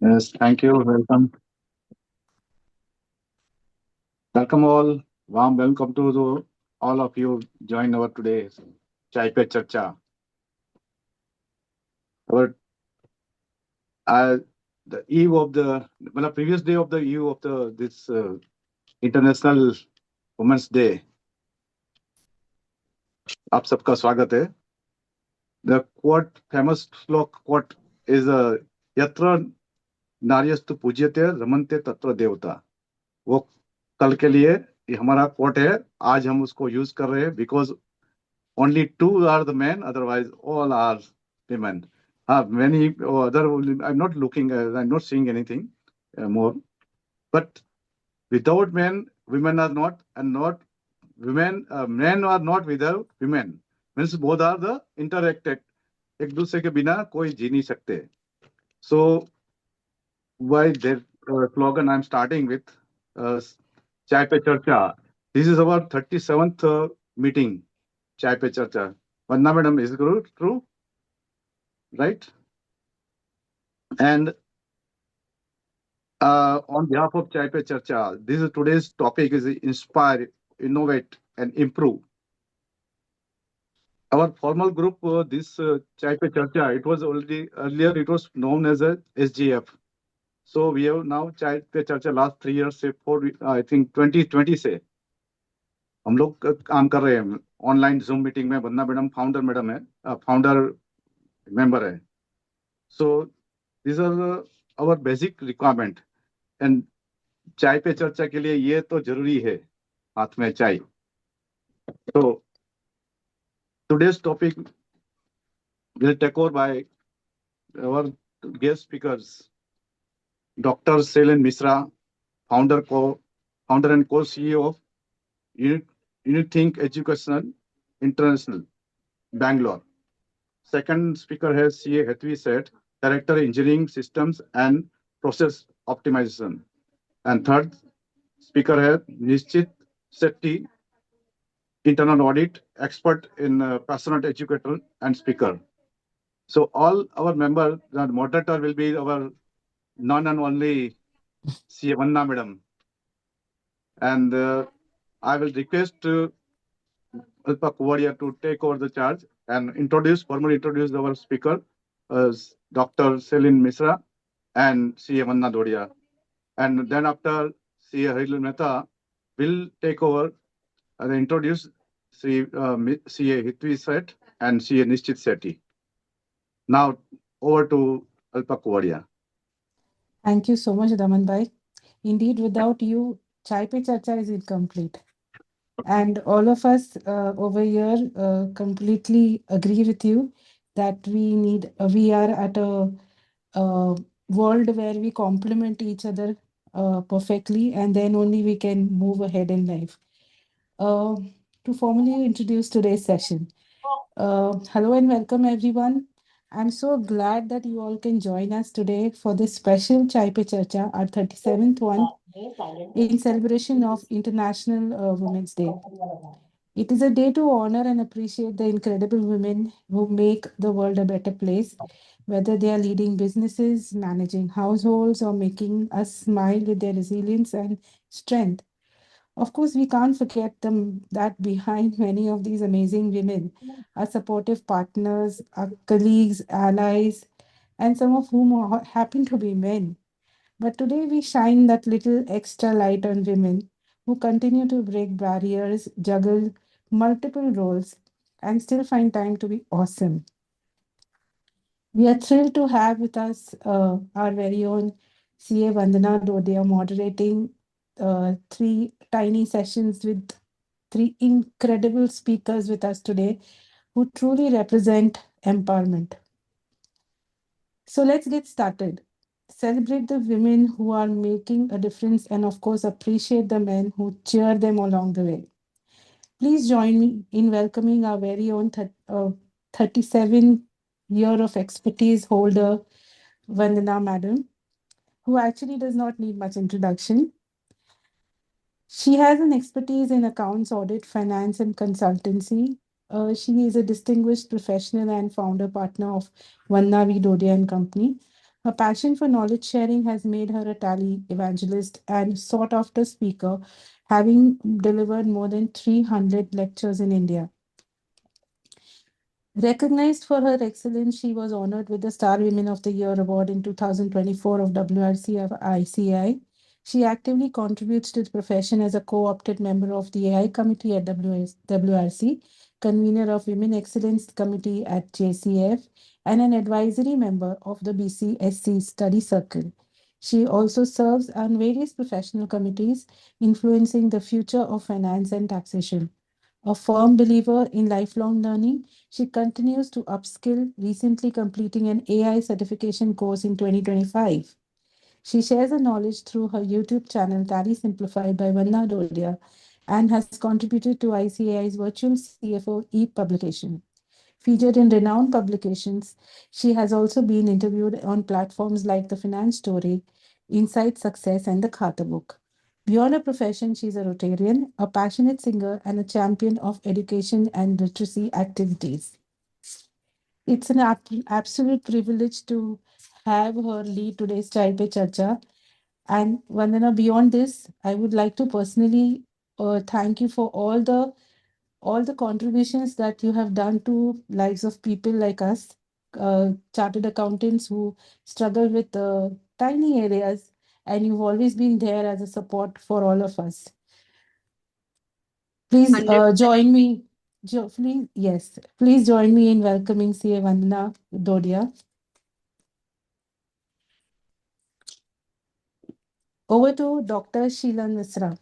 Yes, thank you. Welcome. Welcome all. Warm welcome to all of you join our today's Chai Pe Charcha. Our uh, the eve of the previous day of the eve of the this International Women's Day. आप सबका स्वागत है. The quote, famous slok quote is यत्र नार्यस्तु पूज्यते रमन्ते तत्र देवता. वो कल के लिए ये हमारा quote है. आज हम उसको यूज कर रहे हैं because only two are the men, otherwise all are women. Many other, I'm not looking, I'm not seeing anything more. But without men, women are not, and not women, men are not without women. Means both are the interacted. एक दूसरे के बिना कोई जी नहीं सकते. So why that slogan I'm starting with चाय पे चर्चा. This is our 37th meeting. चाय पे चर्चा. Vandana madam, is it true? Right? And on behalf of Chai Pe Charcha, this is today's topic is inspire, innovate, and improve. Our formal group, this Chai Pe Charcha, it was already earlier. It was known as a SGF. So we have now Chai Pe Charcha last 3 years से I think 2020 से हम लोग काम कर रहे हैं online zoom meeting में. वंदना madam founder madam है, फाउंडर मेंबर है. So these are our basic requirement. And चाय पे चर्चा के लिए ये तो जरूरी है, हाथ में चाय. So today's topic will take over by our guest speakers, Dr. Sheelan Misra, founder and co-CEO of Unithink Educational International, Bangalore. Second speaker has CA Hetvi Sheth, Director Engineering Systems and Process Optimization. And third speaker has Nishchit Shetty, internal audit expert in passionate educator and speaker. So all our members, the moderator will be our none and only C. Vanna madam. And I will request Alpa Kuvadia to take over the charge and formally introduce our speaker, Dr. Selin Misra and C. Vandana Dodhia. And then after C. Harilal Mehta will take over and introduce C. Hetvi Set and C. Nishchit Shetty. Now over to Alpa Kuvadia. Thank you so much, Daman Bhai. Indeed, without you, Chai Pe Charcha is incomplete. And all of us over here completely agree with you that we are at a world where we complement each other perfectly, and then only we can move ahead in life. Uh, to formally introduce today's session. Hello and welcome, everyone. I'm so glad that you all can join us today for this special Chai Pe Charcha, our 37th one, in celebration of International Women's Day. It is a day to honor and appreciate the incredible women who make the world a better place, whether they are leading businesses, managing households, or making us smile with their resilience and strength. Of course, we can't forget them that behind many of these amazing women are supportive partners, are colleagues, allies, and some of whom happen to be men. But today we shine that little extra light on women who continue to break barriers, juggle multiple roles, and still find time to be awesome. We are thrilled to have with us our very own CA Vandana Dodhia moderating three tiny sessions with three incredible speakers with us today who truly represent empowerment. So let's get started. Celebrate the women who are making a difference and, of course, appreciate the men who cheer them along the way. Please join me in welcoming our very own 37 year of expertise holder, Vandana Madam, who actually does not need much introduction. She has an expertise in accounts, audit, finance, and consultancy. She is a distinguished professional and founder partner of Vandana Dodhia and Company, Her passion for knowledge sharing has made her a tally evangelist and sought after speaker, having delivered more than 300 lectures in India. Recognized for her excellence, she was honored with the Star Women of the Year award in 2024 of WRC of ICI. She actively contributes to the profession as a co-opted member of the AI committee at WRC, convener of Women Excellence Committee at JCF, and an advisory member of the BCSC Study Circle. She also serves on various professional committees influencing the future of finance and taxation. A firm believer in lifelong learning, she continues to upskill, recently completing an AI certification course in 2025. She shares her knowledge through her YouTube channel, Tally Simplified by Vandana Dodhia, and has contributed to ICAI's virtual CFO e-publication. Featured in renowned publications, she has also been interviewed on platforms like The Finance Story, Insight Success, and The Khata Book. Beyond her profession, she is a Rotarian, a passionate singer, and a champion of education and literacy activities. It's an absolute privilege to have her lead today's Chai Pe Charcha. And Vandana, beyond this, I would like to personally thank you for all the contributions that you have done to lives of people like us, chartered accountants who struggle with tiny areas, and you've always been there as a support for all of us. Please 100. join me. Please, yes, please join me in welcoming CA Vandana Dodia. Over to Dr. Sheelan Misra.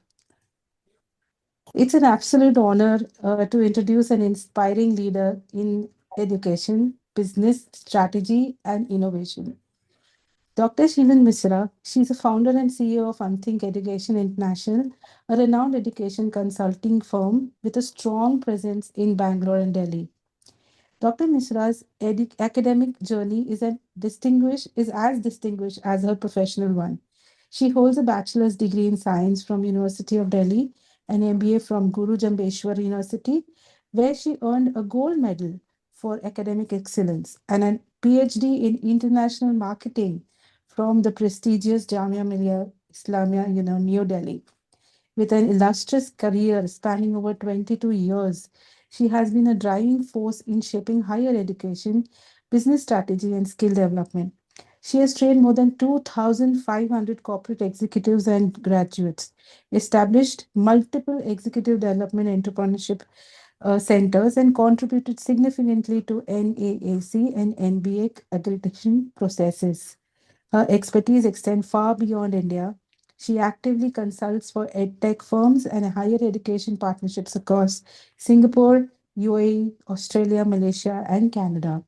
It's an absolute honor to introduce an inspiring leader in education, business, strategy, and innovation. Dr. Sheelan Misra, she's a founder and CEO of Unithink Education International, a renowned education consulting firm with a strong presence in Bangalore and Delhi. Dr. Misra's academic journey is as distinguished as her professional one. She holds a bachelor's degree in science from University of Delhi, an MBA from Guru Jambeshwar University, where she earned a gold medal for academic excellence, and a PhD in international marketing from the prestigious Jamia Millia Islamia, New Delhi. With an illustrious career spanning over 22 years, she has been a driving force in shaping higher education, business strategy, and skill development. She has trained more than 2,500 corporate executives and graduates, established multiple executive development entrepreneurship centers, and contributed significantly to NAAC and NBA accreditation processes. Her expertise extends far beyond India. She actively consults for edtech firms and higher education partnerships across Singapore, UAE, Australia, Malaysia, and Canada.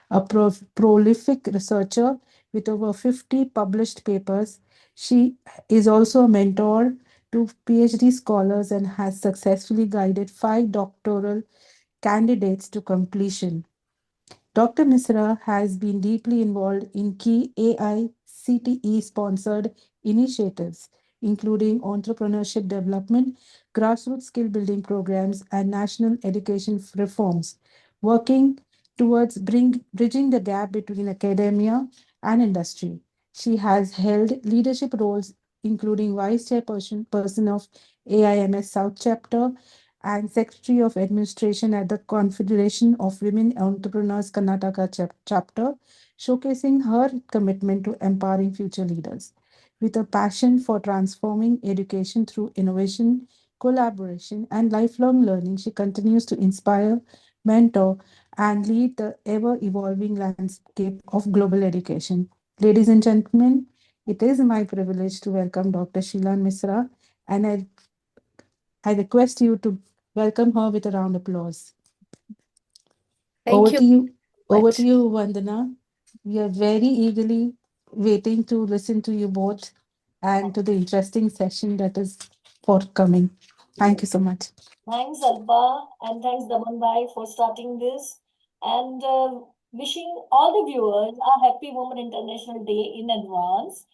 A prolific researcher with over 50 published papers, she is also a mentor to PhD scholars and has successfully guided 5 doctoral candidates to completion. Dr. Misra has been deeply involved in key AI CTE sponsored initiatives, including entrepreneurship development, grassroots skill building programs, and national education reforms, working towards bridging the gap between academia and industry. She has held leadership roles, including vice chairperson of AIMS South Chapter and Secretary of Administration at the Confederation of Women Entrepreneurs Karnataka chapter, showcasing her commitment to empowering future leaders. With a passion for transforming education through innovation, collaboration, and lifelong learning, she continues to inspire, mentor, and lead the ever evolving landscape of global education. Ladies and gentlemen, it is my privilege to welcome Dr. Sheelan Misra, and I request you to welcome her with a round of applause. Over Thank you to you. Over to much. you, Vandana. We are very eagerly waiting to listen to you both and to the interesting session that is forthcoming. Thank you so much. Thanks, Alba, and thanks, Daman Bhai, for starting this. And wishing all the viewers a happy Women International Day in advance.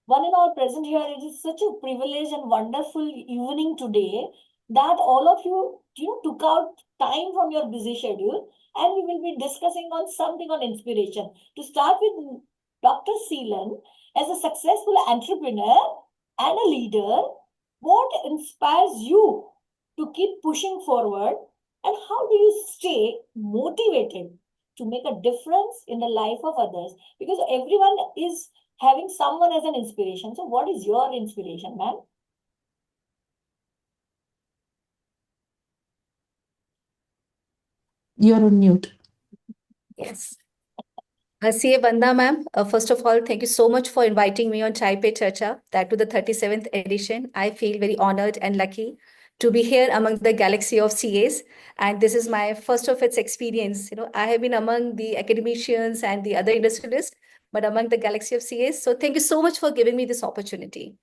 One and all present here, it is such a privilege and wonderful evening today that all of you took out time from your busy schedule, and we will be discussing on something on inspiration. To start with, Dr. Sheelan, as a successful entrepreneur and a leader, what inspires you to keep pushing forward, and how do you stay motivated to make a difference in the life of others? Because everyone is having someone as an inspiration. So what is your inspiration, ma'am? You're on mute. Yes. CA Vanda ma'am, first of all, thank you so much for inviting me on Chai Pe Charcha, that to the 37th edition. I feel very honored and lucky to be here among the galaxy of CAs. And this is my first of its experience. I have been among the academicians and the other industrialists, but among the galaxy of CAs. So thank you so much for giving me this opportunity.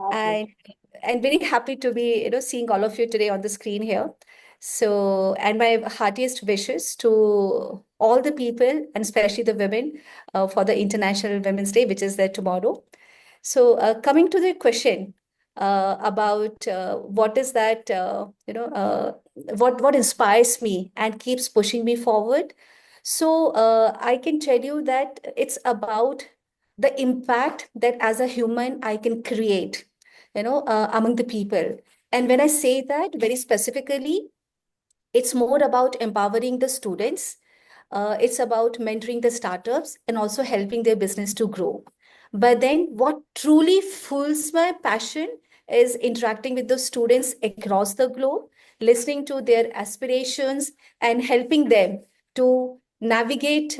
Okay. And very happy to be seeing all of you today on the screen here. So, and my heartiest wishes to all the people, and especially the women, for the International Women's Day, which is there tomorrow. So, coming to the question about what is that, what inspires me and keeps pushing me forward. So, I can tell you that it's about the impact that as a human I can create, among the people. And when I say that very specifically, it's more about empowering the students. It's about mentoring the startups and also helping their business to grow. But then, what truly fuels my passion is interacting with the students across the globe, listening to their aspirations, and helping them to navigate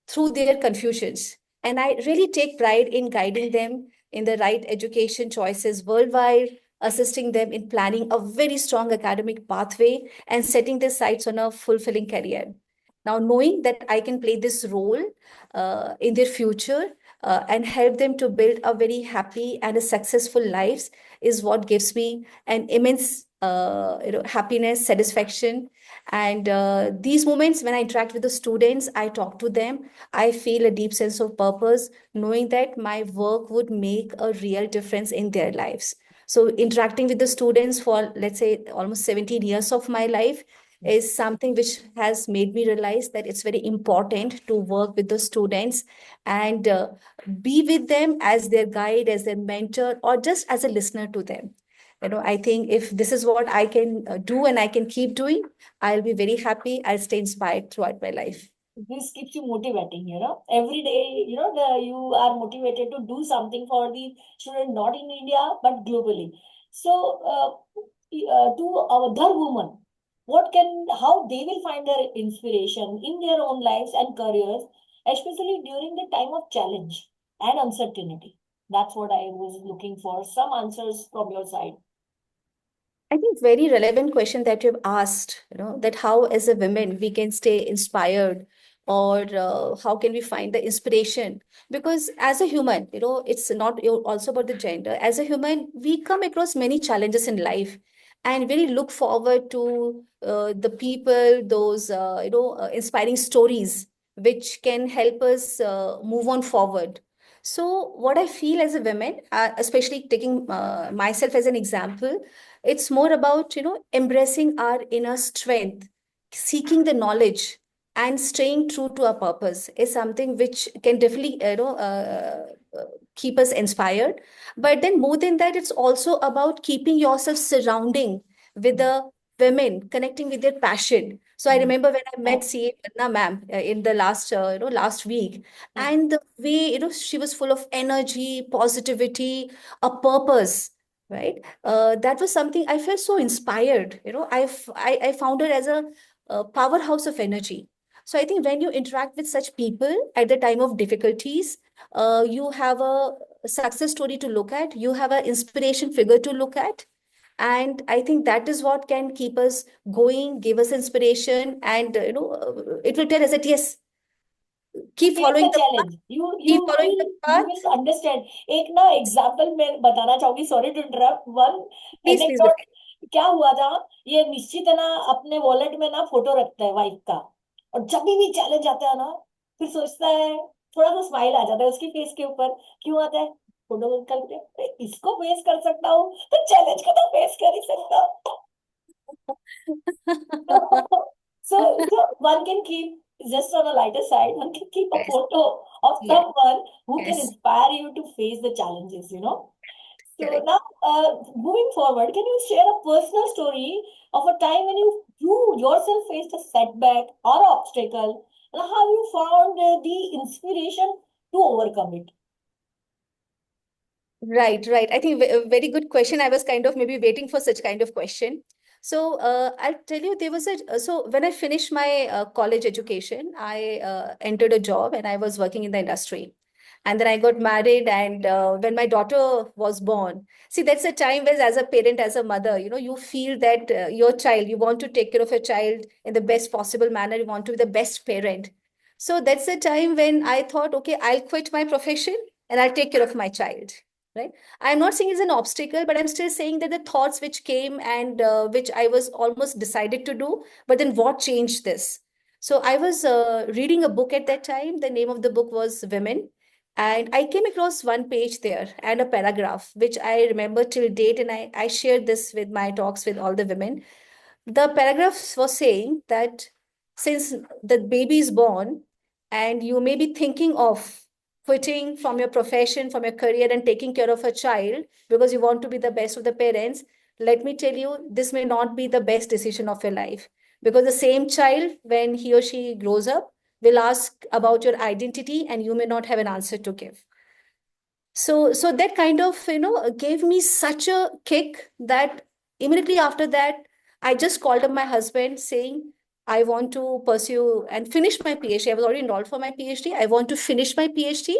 through their confusions. And I really take pride in guiding them in the right education choices worldwide, assisting them in planning a very strong academic pathway and setting their sights on a fulfilling career. Now, knowing that I can play this role in their future and help them to build a very happy and a successful lives is what gives me an immense happiness, satisfaction. And these moments when I interact with the students, I talk to them, I feel a deep sense of purpose, knowing that my work would make a real difference in their lives. So interacting with the students for, let's say, almost 17 years of my life is something which has made me realize that it's very important to work with the students and be with them as their guide, as their mentor, or just as a listener to them. I think if this is what I can do and I can keep doing, I'll be very happy. I'll stay inspired throughout my life. This keeps you motivating, every day, you are motivated to do something for the children, not in India, but globally. So, to other women, how they will find their inspiration in their own lives and careers, especially during the time of challenge and uncertainty. That's what I was looking for, some answers from your side. I think very relevant question that you've asked, that how as a women we can stay inspired, or how can we find the inspiration? Because as a human, it's not also about the gender. As a human, we come across many challenges in life and really look forward to the people, those, inspiring stories which can help us move on forward. So what I feel as a woman, especially taking myself as an example, it's more about, embracing our inner strength, seeking the knowledge, and staying true to our purpose is something which can definitely, keep us inspired. But then more than that, it's also about keeping yourself surrounding with the women, connecting with their passion. So I remember when I met CA Vandana ma'am in the last week, and the way, she was full of energy, positivity, a purpose, right? That was something I felt so inspired. I found her as a powerhouse of energy. So I think when you interact with such people at the time of difficulties, you have a success story to look at, you have an inspiration figure to look at. And I think that is what can keep us going, give us inspiration, and it will tell us that yes, keep Face following the the path, challenge. keep following the You path. will understand. एक ना example मैं बताना चाहूंगी, sorry to interrupt, one Please, anecdote. क्या हुआ था, ये निश्चित है ना, अपने वॉलेट में ना फोटो रखता है वाइफ का, और जब भी चैलेंज आता है ना, फिर सोचता है, थोड़ा सा स्माइल आ जाता है उसकी फेस के ऊपर. क्यों आता है? फोटो निकाल के, "अरे, इसको फेस कर सकता हूँ तो चैलेंज को तो फेस कर ही सकता हूँ." So one can keep, just on a lighter side, one can keep a Yes, photo of yes, someone who can yes, inspire you to face the challenges, you know. So correct. now, moving forward, can you share a personal story of a time when you yourself faced a setback or obstacle, and how you found the inspiration to overcome it? Right, right. I think a very good question. I was kind of maybe waiting for such kind of question. So I'll tell you, there was so when I finished my college education, I entered a job and I was working in the industry. And then I got married, and when my daughter was born, see, that's a time where, as a parent, as a mother, you feel that your child, you want to take care of your child in the best possible manner. You want to be the best parent. So that's the time when I thought, okay, I'll quit my profession and I'll take care of my child. Right. I'm not saying it's an obstacle, but I'm still saying that the thoughts which came and which I was almost decided to do, but then what changed this? So I was reading a book at that time. The name of the book was Women. And I came across one page there and a paragraph, which I remember till date. And I shared this with my talks with all the women. The paragraph was saying that since the baby is born and you may be thinking of quitting from your profession, from your career, and taking care of a child because you want to be the best of the parents, let me tell you, this may not be the best decision of your life, because the same child, when he or she grows up, will ask about your identity and you may not have an answer to give. So that kind of gave me such a kick that immediately after that I just called up my husband saying I want to pursue and finish my PhD. I was already enrolled for my PhD. I want to finish my PhD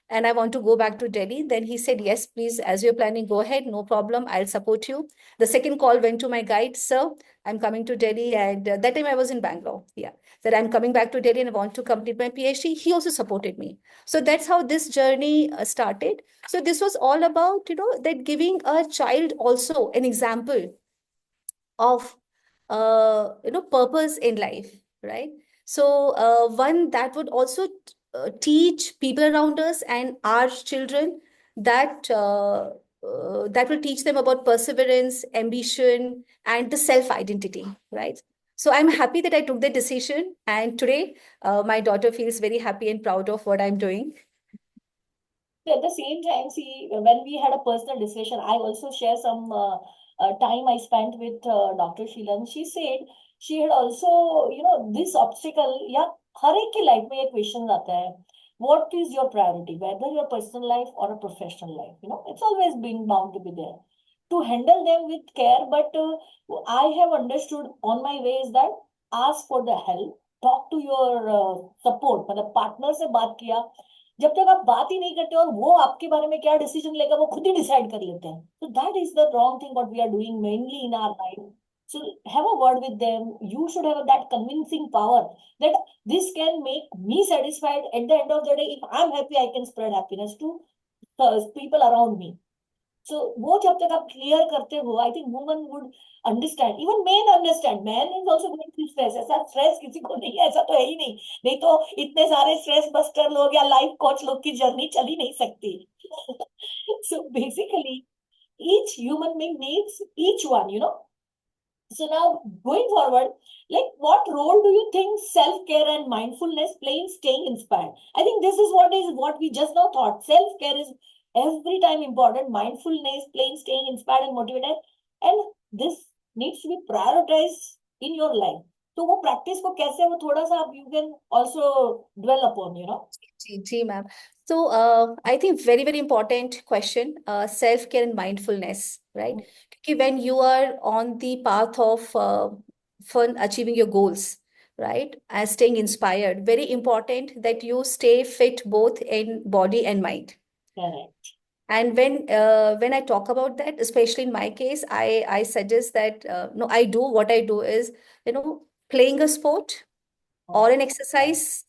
and I want to go back to Delhi. Then he said, yes, please, as you're planning, go ahead, no problem, I'll support you. The second call went to my guide, sir, I'm coming to Delhi. And that time I was in Bangalore. Yeah, that I'm coming back to Delhi and I want to complete my PhD. He also supported me. So that's how this journey started. So this was all about, that giving a child also an example of, purpose in life, right? So one that would also teach people around us and our children that will teach them about perseverance, ambition, and the self-identity, right? So I'm happy that I took the decision, and today my daughter feels very happy and proud of what I'm doing. So at the same time, see, when we had a personal discussion, I also share some time I spent with Dr. Sheelan. She said she had also, this obstacle, yeah, हर एक की life में ये question आता है, what is your priority, whether your personal life or a professional life, it's always been bound to be there. To handle them with care, but I have understood on my way is that ask for the help, talk to your support, मतलब partner से बात किया, जब तक आप बात ही नहीं करते और वो आपके बारे में क्या डिसीजन लेगा वो खुद ही डिसाइड कर लेते हैं, so that is the wrong thing what we are doing mainly in our life. So have a word with them. You should have that convincing power that this can make me satisfied. At the end of the day, if I'm happy, I can spread happiness to people around me. So वो जब तक आप clear करते हो, I think woman would understand, even man understand, man is also going through stress, ऐसा stress किसी को नहीं है, ऐसा तो है ही नहीं, नहीं तो इतने सारे स्ट्रेस बस्टर लोग या लाइफ कोच लोग की जर्नी चल ही नहीं सकती. So basically each human being needs each one, So now going forward, like what role do you think self-care and mindfulness play in staying inspired? I think this is what we just now thought. Self-care is every time important. Mindfulness play in staying inspired and motivated. And this needs to be prioritized in your life. So वो practice को कैसे वो थोड़ा सा you can also dwell upon, ji ma'am. So I think very, very important question, self-care and mindfulness, right? Because when you are on the path of for achieving your goals, right, and staying inspired, very important that you stay fit both in body and mind. Correct. And when I talk about that, especially in my case, I suggest that no, what I do is, playing a sport or an exercise,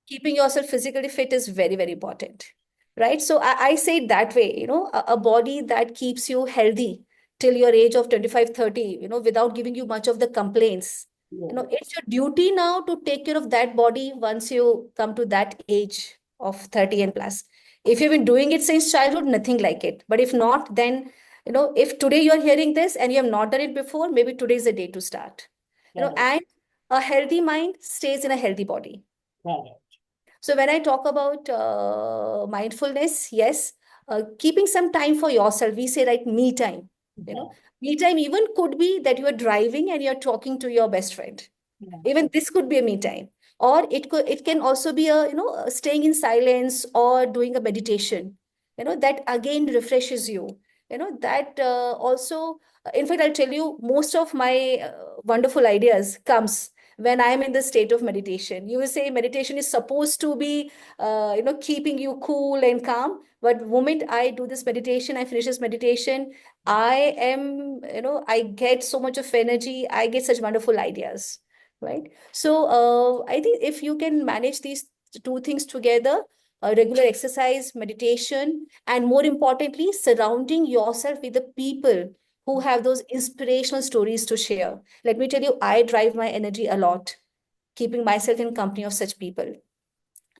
keeping yourself physically fit is very, very important, right? So I say it that way, a body that keeps you healthy till your age of 25, 30, without giving you much of the complaints. It's your duty now to take care of that body once you come to that age of 30 and plus. If you've been doing it since childhood, nothing like it. But if not, then, if today you're hearing this and you have not done it before, maybe today is the day to start. And A healthy mind stays in a healthy body. Right. So when I talk about mindfulness, yes, keeping some time for yourself, we say like me time. You know, me time even could be that you are driving and you're talking to your best friend. Yeah. Even this could be a me time, or it can also be a staying in silence or doing a meditation. That again refreshes you. That also. In fact, I'll tell you, most of my wonderful ideas comes when I'm in the state of meditation. You will say meditation is supposed to be, keeping you cool and calm. But the moment I do this meditation, I finish this meditation, I am, I get so much of energy. I get such wonderful ideas, right? So I think if you can manage these two things together, regular exercise, meditation, and more importantly, surrounding yourself with the people who have those inspirational stories to share. Let me tell you, I drive my energy a lot, keeping myself in company of such people.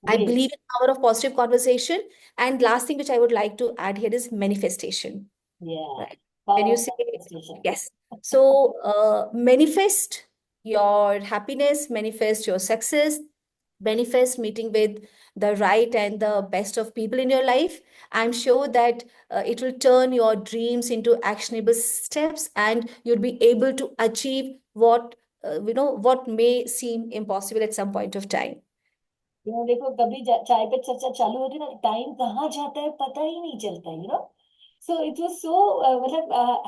I Great. believe in power of positive conversation. And last thing which I would like to add here is manifestation. Yeah. Right. Power When you of say, manifestation. yes. So manifest your happiness, manifest your success, manifest meeting with the right and the best of people in your life. I'm sure that it will turn your dreams into actionable steps, and you'll be able to achieve what may seem impossible at some point of time. देखो कभी चाय पे चर्चा चालू होती ना, time कहाँ जाता है पता ही नहीं चलता, So it was so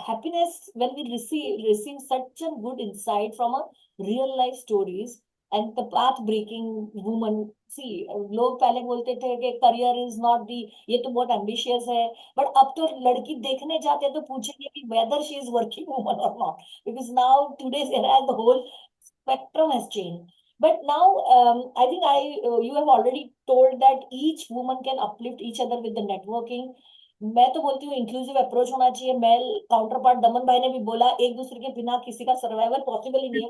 happiness when we receive such a good insight from a real life stories and the path breaking woman. See, लोग पहले बोलते थे कि career is not the, ये तो बहुत ambitious है, but अब तो लड़की देखने जाते हैं तो पूछेंगे कि whether she is working woman or not, because now today's era the whole spectrum has changed. But now, I think you have already told that each woman can uplift each other with the networking. मैं तो बोलती हूँ inclusive approach होना चाहिए. Mail counter part दमन भाई ने भी बोला, एक दूसरे के बिना किसी का सर्वाइवल पॉसिबल ही नहीं है.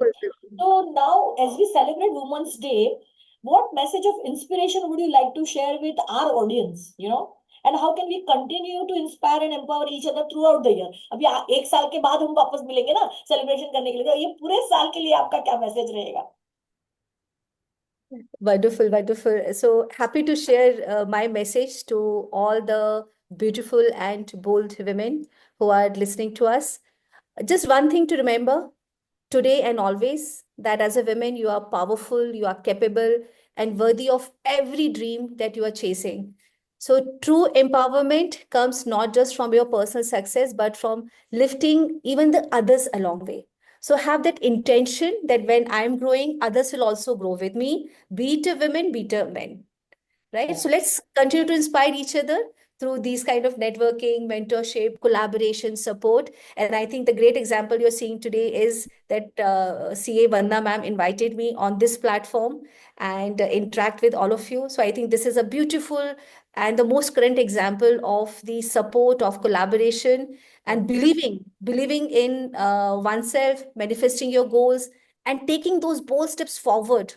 So now, as we celebrate Women's Day, what message of inspiration would you like to share with our audience? And how can we continue to inspire and empower each other throughout the year? अभी एक साल के बाद हम वापस मिलेंगे ना celebration करने के लिए, तो ये पूरे साल के लिए आपका क्या मैसेज रहेगा? Wonderful, wonderful. So happy to share my message to all the beautiful and bold women who are listening to us. Just one thing to remember today and always, that as a woman, you are powerful, you are capable, and worthy of every dream that you are chasing. So true empowerment comes not just from your personal success, but from lifting even the others along the way. So have that intention that when I'm growing, others will also grow with me. Be it a women, be it a men. Right? So let's continue to inspire each other through these kind of networking, mentorship, collaboration, support. And I think the great example you're seeing today is that CA Vandana ma'am invited me on this platform and interact with all of you. So I think this is a beautiful and the most current example of the support of collaboration and believing in oneself, manifesting your goals, and taking those bold steps forward.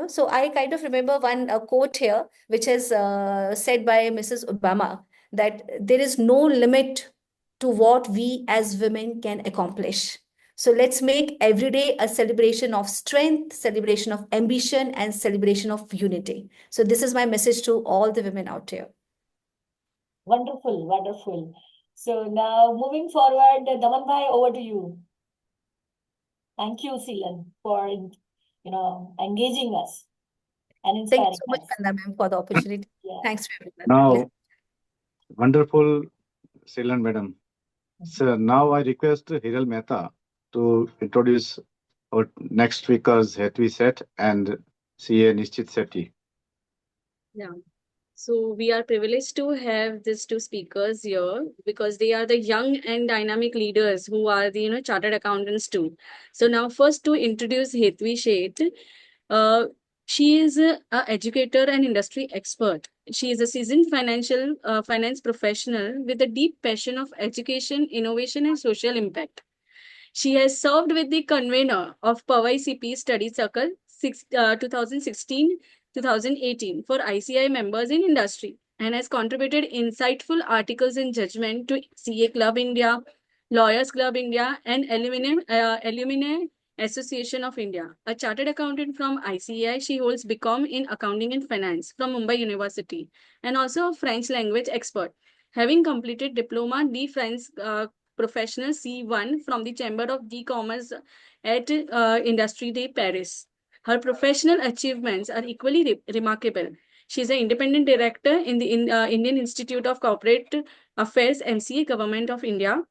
So I kind of remember one quote here, which is said by Mrs. Obama, that there is no limit to what we as women can accomplish. So let's make every day a celebration of strength, celebration of ambition, and celebration of unity. So this is my message to all the women out here. Wonderful, wonderful. So now moving forward, Daman bhai, over to you. Thank you, Sheelan, for engaging us and inspiring Thank you so much, us. Vandana ma'am, for the opportunity. Yeah. Thanks, everyone. Now, wonderful, Sheelan madam. So now I request Hiral Mehta to introduce our next speakers, Hetvi Seth and CA Nishchit Shetty. Yeah. So we are privileged to have these two speakers here because they are the young and dynamic leaders who are the chartered accountants too. So now first to introduce Hetvi Sheth. She is a educator and industry expert. She is a seasoned finance professional with a deep passion of education, innovation, and social impact. She has served with the convener of Powai CP Study Circle 2016-2018 for ICI members in industry and has contributed insightful articles in judgment to CA Club India, Lawyers Club India, and Alumni Association of India. A chartered accountant from ICAI, she holds BCom in Accounting and Finance from Mumbai University, and also a French language expert, having completed Diploma D French Professional C1 from the Chamber of Commerce at Industrie de Paris. Her professional achievements are equally remarkable. She is an independent director in the Indian Institute of Corporate Affairs, MCA, Government of India,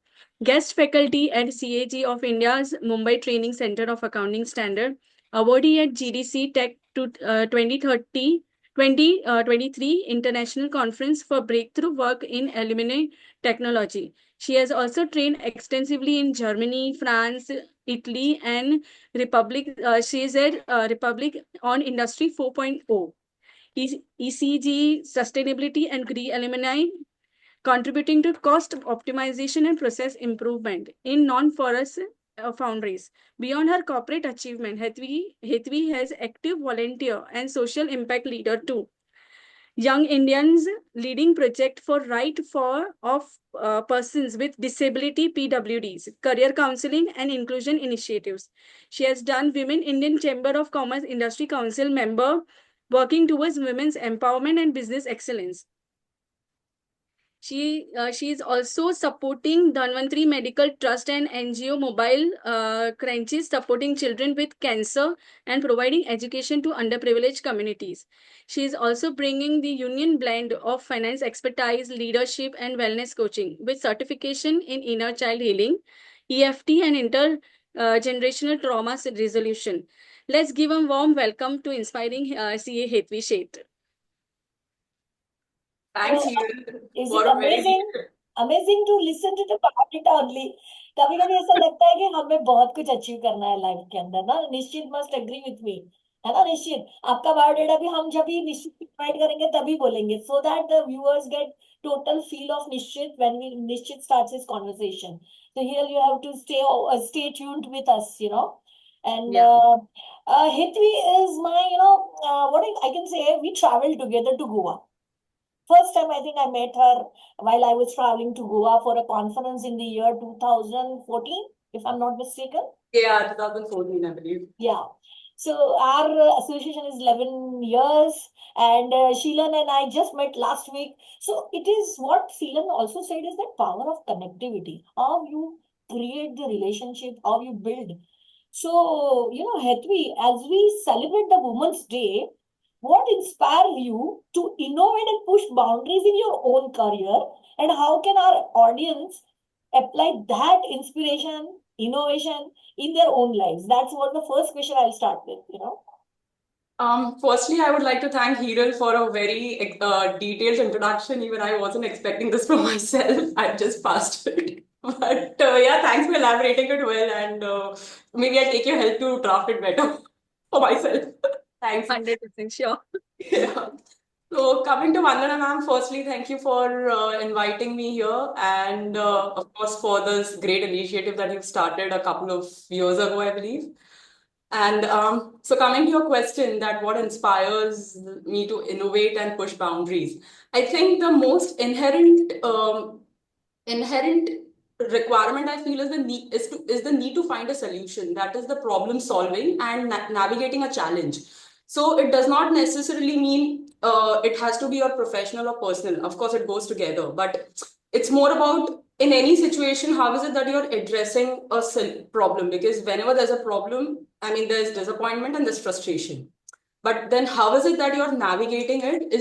guest faculty at CAG of India's Mumbai Training Center of Accounting Standard, awardee at GDC Tech 2023 International Conference for Breakthrough Work in Alumni Technology. She has also trained extensively in Germany, France, Italy, and Republic. She is at Republic on Industry 4.0, ECG, Sustainability, and GRE Alumni, contributing to cost optimization and process improvement in non-ferrous foundries. Beyond her corporate achievement, Hetvi has active volunteer and social impact leader too. Young Indians leading project for right for of persons with disability PWDs, career counseling and inclusion initiatives. She has done Women Indian Chamber of Commerce Industry Council member, working towards women's empowerment and business excellence. She is also supporting Dhanvantri Medical Trust and NGO mobile crunches, supporting children with cancer and providing education to underprivileged communities. She is also bringing the union blend of finance expertise, leadership, and wellness coaching with certification in inner child healing, EFT, and intergenerational trauma resolution. Let's give a warm welcome to inspiring CA Hetvi Sheth. Thanks, Sheelan. Is it amazing to listen to the part it only. कभी कभी ऐसा लगता है कि हमें बहुत कुछ achieve करना है लाइफ के अंदर ना. निश्चित मस्ट एग्री विथ मी, है ना निश्चित? आपका बायोडेटा भी हम जब भी निश्चित प्रोवाइड करेंगे तभी बोलेंगे, so that the viewers get total feel of Nishchit when Nishchit starts his conversation. So here you have to stay tuned with us, you know. And Hetvi is my, what I can say, we traveled together to Goa. First time I think I met her while I was traveling to Goa for a conference in the year 2014, if I'm not mistaken. Yeah, 2014, I believe. Yeah. So our association is 11 years, and Sheelan and I just met last week. So it is what Sheelan also said is that power of connectivity, how you create the relationship, how you build. So, Hetvi, as we celebrate the Women's Day, what inspired you to innovate and push boundaries in your own career, and how can our audience apply that inspiration, innovation in their own lives? That's what the first question I'll start with, Firstly, I would like to thank Hiral for a very detailed introduction. Even I wasn't expecting this from myself. I just passed it. But yeah, thanks for elaborating it well, and maybe I'll take your help to draft it better for myself. Thanks. 100% sure. Yeah. So coming to Vandana ma'am, firstly, thank you for inviting me here, and of course for this great initiative that you've started a couple of years ago, I believe. And so coming to your question, that what inspires me to innovate and push boundaries, I think the most inherent requirement I feel is the need to find a solution. That is the problem solving and navigating a challenge. So it does not necessarily mean it has to be your professional or personal. Of course, it goes together, but it's more about in any situation, how is it that you're addressing a problem? Because whenever there's a problem, I mean, there's disappointment and there's frustration. But then how is it that you're navigating it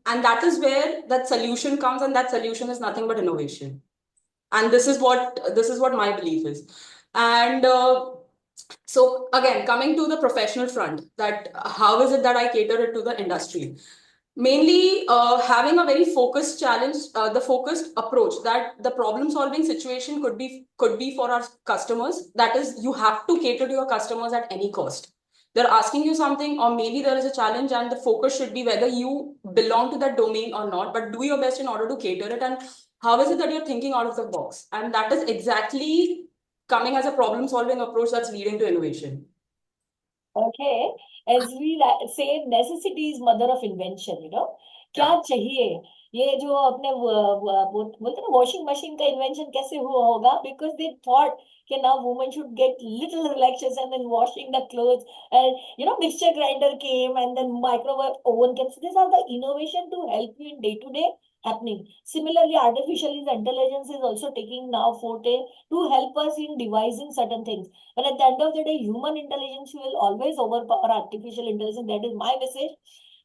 and that is where that solution comes, and that solution is nothing but innovation. And this is what my belief is. And so again, coming to the professional front, that how is it that I cater it to the industry? Mainly having a very focused challenge, the focused approach that the problem solving situation could be for our customers. That is, you have to cater to your customers at any cost. They're asking you something, or maybe there is a challenge, and the focus should be whether you belong to that domain or not, but do your best in order to cater it. And how is it that you're thinking out of the box? And that is exactly coming as a problem solving approach that's leading to innovation. Okay, as we say, necessity is mother of invention, क्या चाहिए, ये जो अपने बोलते ना washing machine का invention कैसे हुआ होगा, बिकॉज दे थॉट कि now women should get little relaxation in washing the clothes, and mixture grinder came, and then microwave oven came. So these are the innovation to help you in day to day happening. Similarly, artificial intelligence is also taking now forte to help us in devising certain things. But at the end of the day, human intelligence will always overpower artificial intelligence. That is my message.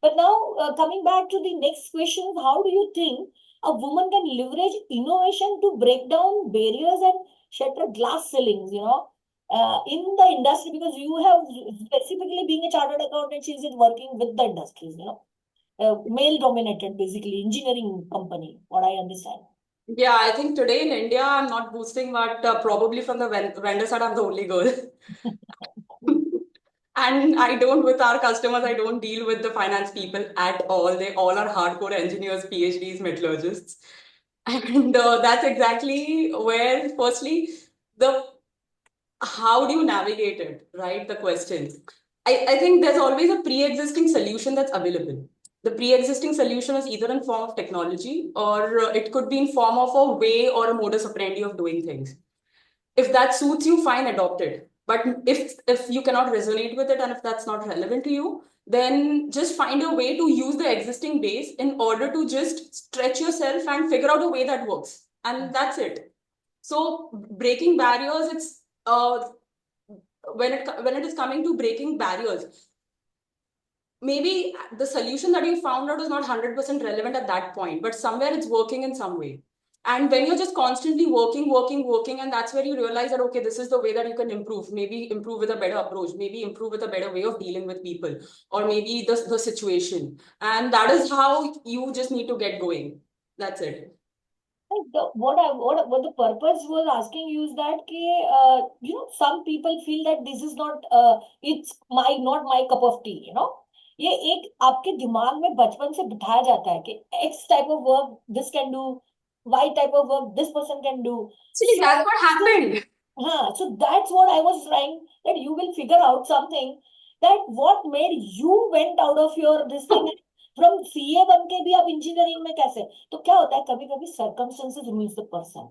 But now, coming back to the next question, how do you think a woman can leverage innovation to break down barriers and shatter glass ceilings, in the industry? Because you have specifically being a chartered accountant, she's working with the industries, male dominated, basically, engineering company, what I understand. Yeah, I think today in India, I'm not boosting, but probably from the vendor side, I'm the only girl. And I don't, with our customers, I don't deal with the finance people at all. They all are hardcore engineers, PhDs, metallurgists. And that's exactly where, firstly, the how do you navigate it, right? The question. I think there's always a pre-existing solution that's available. The pre-existing solution is either in form of technology, or it could be in form of a way or a modus operandi of doing things. If that suits you, fine, adopt it. But if you cannot resonate with it, and if that's not relevant to you, then just find a way to use the existing base in order to just stretch yourself and figure out a way that works. And that's it. So breaking barriers, it's when it is coming to breaking barriers, maybe the solution that you found out is not 100% relevant at that point, but somewhere it's working in some way. And when you're just constantly working, and that's where you realize that, okay, this is the way that you can improve. Maybe improve with a better approach, maybe improve with a better way of dealing with people, or maybe the situation. And that is how you just need to get going. That's it. What the purpose was asking you is that some people feel that this is not it's not my cup of tea. ये एक आपके दिमाग में बचपन से बिठाया जाता है कि X type of work this can do, Y type of work this person can do. See, that's what happened. So that's what I was trying, that you will figure out something, that what made you went out of your this thing. From CA बन के भी आप engineering में कैसे? तो क्या होता है, कभी कभी circumstances rules the person.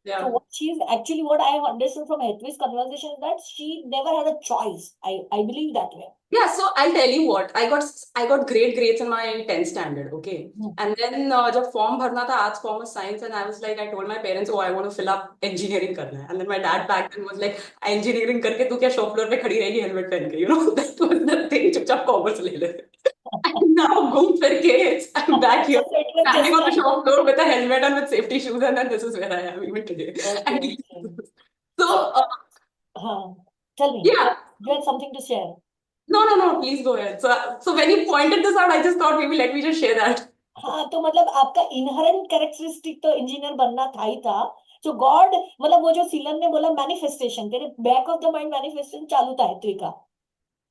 Yeah. So what I have understood from Hetvi's conversation is that she never had a choice. I believe that way. Yeah, so I'll tell you what, I got great grades in my 10th standard, okay? And then जब form भरना था, arts, commerce, science, and I was like, I told my parents, oh, I want to fill up engineering करना है. And then my dad back then was like, engineering करके तू क्या shop floor पे खड़ी रहेगी helmet पहन के, that was the thing, चुपचाप commerce ले ले. And now घूम फिर के I'm back here, standing on the shop floor with a helmet and with safety shoes, and then this is where I am even today. Okay. So, tell me. Yeah. You had something to share. No, please go ahead. So when you pointed this out, I just thought maybe let me just share that. हाँ, तो मतलब आपका inherent characteristic तो engineer बनना था ही था. जो God, मतलब वो जो सीलन ने बोला मैनिफेस्टेशन, तेरे back of the mind manifestation चालू था हेत्वी का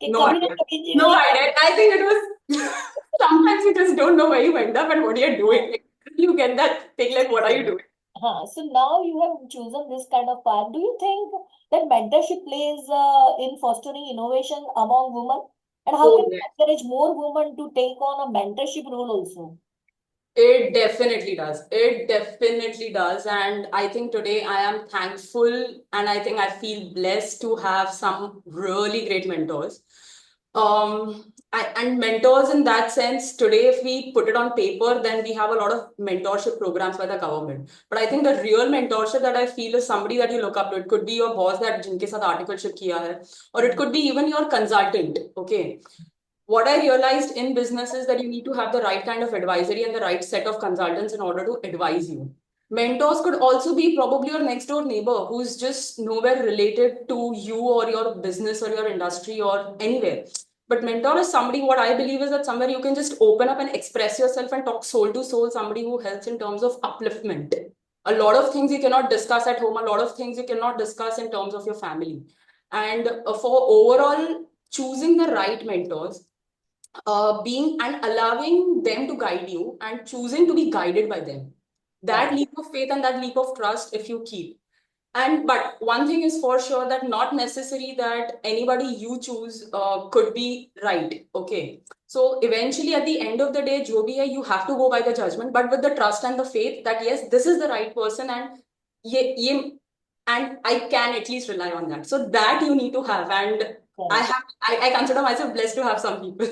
कि No कभी ना idea. कभी No engineering. idea. I think it was sometimes you just don't know where you end up and what you're doing. Like, you get that thing like, what are you doing? So now you have chosen this kind of path. Do you think that mentorship plays in fostering innovation among women? And how Oh, can you yes. encourage more women to take on a mentorship role also? It definitely does. It definitely does. And I think today I am thankful and I think I feel blessed to have some really great mentors. And mentors in that sense, today, if we put it on paper, then we have a lot of mentorship programs by the government. But I think the real mentorship that I feel is somebody that you look up to. It could be your boss that जिनके साथ articleship किया है, or it could be even your consultant. Okay. What I realized in business is that you need to have the right kind of advisory and the right set of consultants in order to advise you. Mentors could also be probably your next door neighbor who's just nowhere related to you or your business or your industry or anywhere. But mentor is somebody, what I believe is that somewhere you can just open up and express yourself and talk soul to soul, somebody who helps in terms of upliftment. A lot of things you cannot discuss at home, a lot of things you cannot discuss in terms of your family. And for overall choosing the right mentors, being and allowing them to guide you and choosing to be guided by them. That leap of faith and that leap of trust, if you keep, But one thing is for sure that not necessary that anybody you choose could be right. Okay. So eventually at the end of the day, jo bhi hai, you have to go by the judgment, but with the trust and the faith that yes, this is the right person and and I can at least rely on that. So that you need to have. And I consider myself blessed to have some people.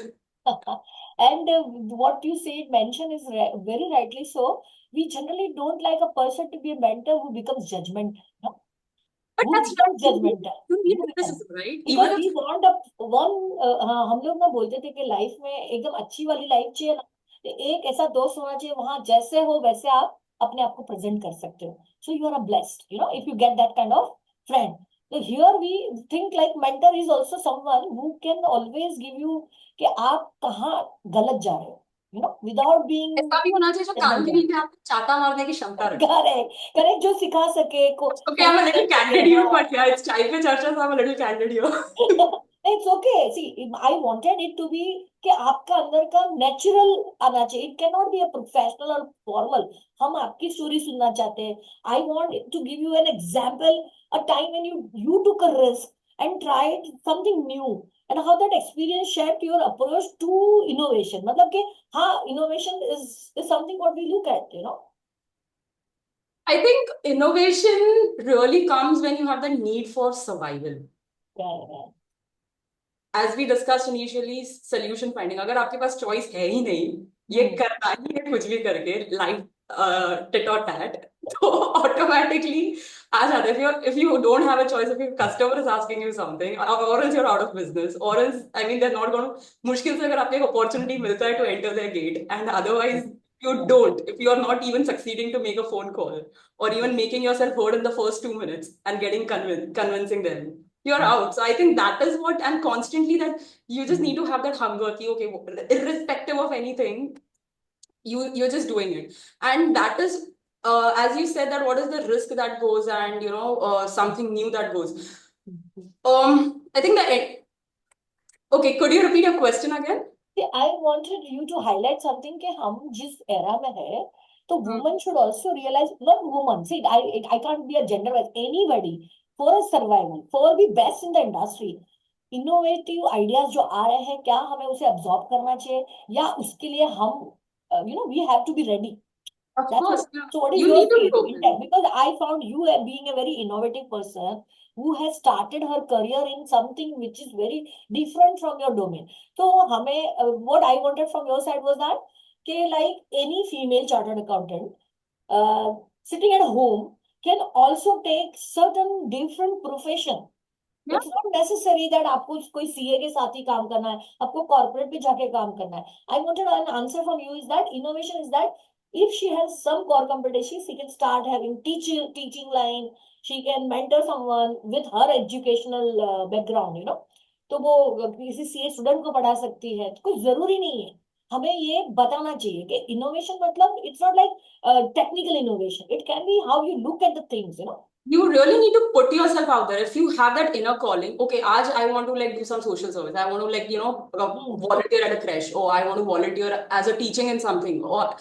And what you mention is very rightly so. We generally don't like a person to be a mentor who becomes judgmental. No? But Who that's becomes not judgmental. you need criticism, right? Because Even we if want a one हम लोग ना बोलते थे कि life में एकदम अच्छी वाली लाइफ चाहिए ना, तो एक ऐसा दोस्त होना चाहिए वहां जैसे हो वैसे आप अपने आप को प्रेजेंट कर सकते हो. So you are a blessed, if you get that kind of friend. So here we think like mentor is also someone who can always give you कि आप कहाँ गलत जा रहे हो, without being ऐसा भी होना चाहिए जो कान के नीचे आपको चाटा मारने की क्षमता रखे. करेक्ट, जो सिखा सके को. Okay, I'm a little candid here, but yeah, it's chai pe charcha, so I'm a little candid here. It's okay. See, I wanted it to be कि आपका अंदर का नेचुरल आना चाहिए. It cannot be a professional or formal. हम आपकी story सुनना चाहते हैं. I want to give you an example, a time when you took a risk and tried something new, and how that experience shaped your approach to innovation. मतलब कि हाँ, innovation is something what we look at. I think innovation really comes when you have the need for survival. Yeah. As we discussed initially, solution finding. अगर आपके पास choice है ही नहीं, ये करना ही है कुछ भी करके, life tit or tat, तो automatically आ जाता है. If you don't have a choice, if your customer is asking you something, or else you're out of business, or else, I mean, they're not going to, मुश्किल से अगर आपको एक opportunity मिलता है to enter their gate, and otherwise you don't, if you're not even succeeding to make a phone call, or even making yourself heard in the first 2 minutes and getting convincing them, you're out. So I think that is what, and constantly that you just need to have that hunger, okay, irrespective of anything, you're just doing it. And that is, as you said, that what is the risk that goes, and something new that goes. I think okay, could you repeat your question again? See, I wanted you to highlight something कि हम जिस era में है, तो women should also realize, not women, see, I can't be a gender wise, anybody, for a survival, for be best in the industry, innovative ideas जो आ रहे हैं, क्या हमें उसे absorb करना चाहिए, या उसके लिए हम, we have to be ready. Of course. So what is You your need to take be in that? Because I found you being a very innovative person who has started her career in something which is very different from your domain. So what I wanted from your side was that like any female chartered accountant sitting at home can also take certain different profession. Yeah. It's not necessary that आपको कोई CA के साथ ही काम करना है, आपको corporate पे जाके काम करना है. I wanted an answer from you is that innovation is that if she has some core competency, she can start having teaching line, she can mentor someone with her educational background, तो वो किसी CA student को पढ़ा सकती है. तो कुछ जरूरी नहीं है. हमें ये बताना चाहिए कि इनोवेशन मतलब it's not like technical innovation. It can be how you look at the things, You really need to put yourself out there. If you have that inner calling, okay, I want to do some social service. I want to volunteer at a creche, or I want to volunteer as a teaching in something, or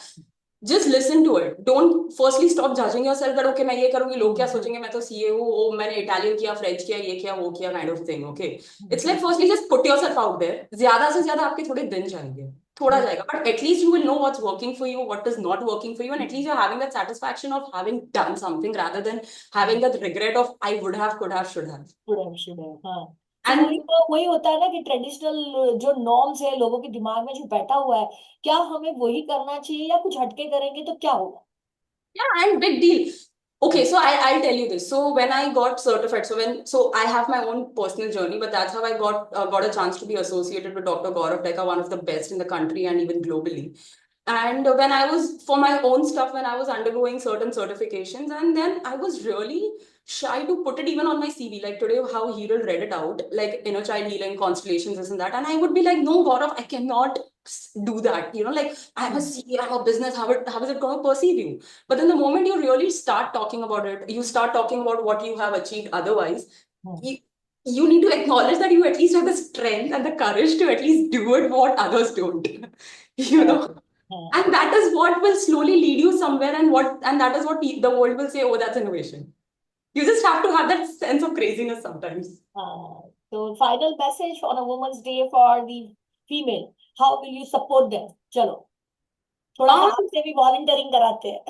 just listen to it. Don't firstly stop judging yourself that okay, मैं ये करूँगी, लोग क्या सोचेंगे, मैं तो CA हूँ, ओ मैंने Italian किया, French किया, ये किया, वो किया, kind of thing. Okay, it's like firstly just put yourself out there. ज़्यादा से ज़्यादा आपके थोड़े दिन जाएंगे, थोड़ा जाएगा, but at least you will know what's working for you, what is not working for you, and at least you're having that satisfaction of having done something rather than having that regret of I would have, could have, should have. should have, हाँ. And वही होता है ना कि traditional जो norms है लोगों के दिमाग में जो बैठा हुआ है, क्या हमें वही करना चाहिए या कुछ हटके करेंगे तो क्या होगा? Yeah, and big deal. Okay, so I'll tell you this. So when I got certified, so I have my own personal journey, but that's how I got a chance to be associated with Dr. Gaurav Dekka, one of the best in the country and even globally. And when I was, for my own stuff, when I was undergoing certain certifications, and then I was really shy to put it even on my CV. Like today, how Hero read it out, like inner child healing, constellations, this and that. And I would be like, no, Gaurav, I cannot do that. Like I'm a CA, I'm a business, how is it going to perceive you? But then the moment you really start talking about it, you start talking about what you have achieved otherwise, you need to acknowledge that you at least have the strength and the courage to at least do it what others don't. And that is what will slowly lead you somewhere, and that is what the world will say, oh, that's innovation. You just have to have that sense of craziness sometimes. So final message on a Women's Day for the female. How will you support them? चलो थोड़ा सा आपसे भी volunteering कराते हैं.